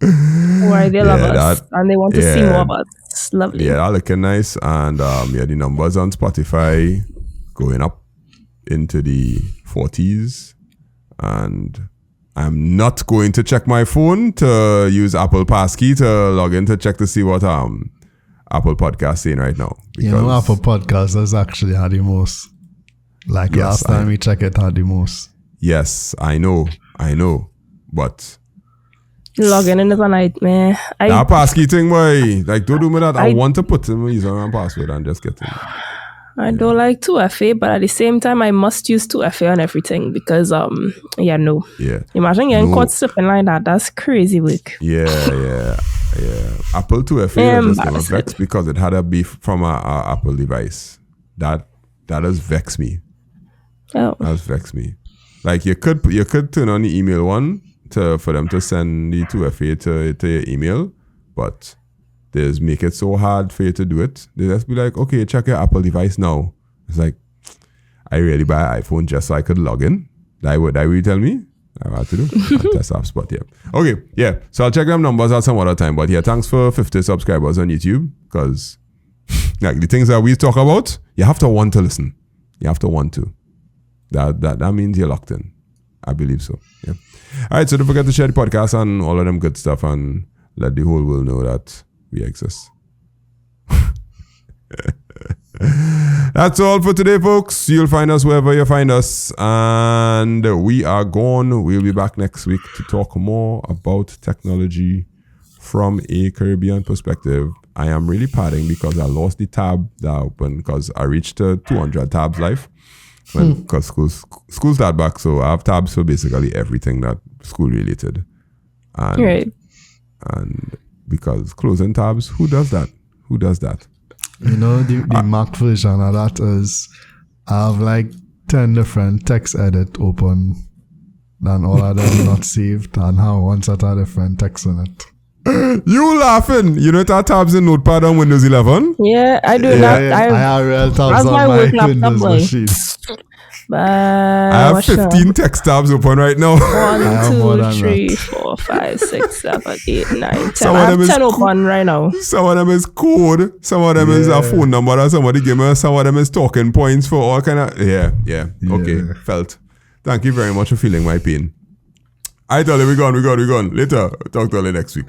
why they love us and they want to see more of us. It's lovely.
Yeah, that looking nice. And the numbers on Spotify going up into the 40s. And I'm not going to check my phone to use Apple Passkey to log in to check to see what Apple Podcast saying right now.
Apple Podcast has actually had the most. Like last time we checked, it had the most.
Yes, I know. But
logging in is a nightmare.
That passkey thing, boy. Like, don't do me that. I want to put in my username and password and just get in.
I don't like 2FA, but at the same time, I must use 2FA on everything because, no.
Yeah.
Imagine getting caught slipping like that. That's crazy work.
Yeah. Apple 2FA just never vexed because it had a beef from a Apple device. That has vexed me.
Oh.
That's vexed me. Like, you could turn on the email one for them to send the 2FA to your email, but they just make it so hard for you to do it. They just be like, okay, check your Apple device now. It's like, I really buy an iPhone just so I could log in. That will you tell me? I have to do. Test apps, but yeah. Okay, yeah. So I'll check them numbers out some other time. But yeah, thanks for 50 subscribers on YouTube. Because like the things that we talk about, you have to want to listen. You have to want to. That means you're locked in. I believe so. Yeah. All right, so don't forget to share the podcast and all of them good stuff and let the whole world know that we exist. That's all for today, folks. You'll find us wherever you find us. And we are gone. We'll be back next week to talk more about technology from a Caribbean perspective. I am really padding because I lost the tab that I opened because I reached 200 tabs live. Because school start back, so I have tabs for basically everything that school related. And,
right.
And because closing tabs, who does that?
The Mac version of that is I have like 10 different text edit open and all of them not saved and have one set of different text in it.
You laughing? You know that tabs in Notepad on Windows 11?
Yeah, I do that.
Yeah. I have real tabs on my Windows machine.
But
I have 15 text tabs open right now.
1, 2, 3, 4, 5, 6, 7, 8, 9, 10. I have 10 open right now.
Some of them is code. Some of them is a phone number that somebody give me. Some of them is talking points for all kind of... Yeah. Okay, felt. Thank you very much for feeling my pain. I tell you, we're gone. Later, talk to you next week.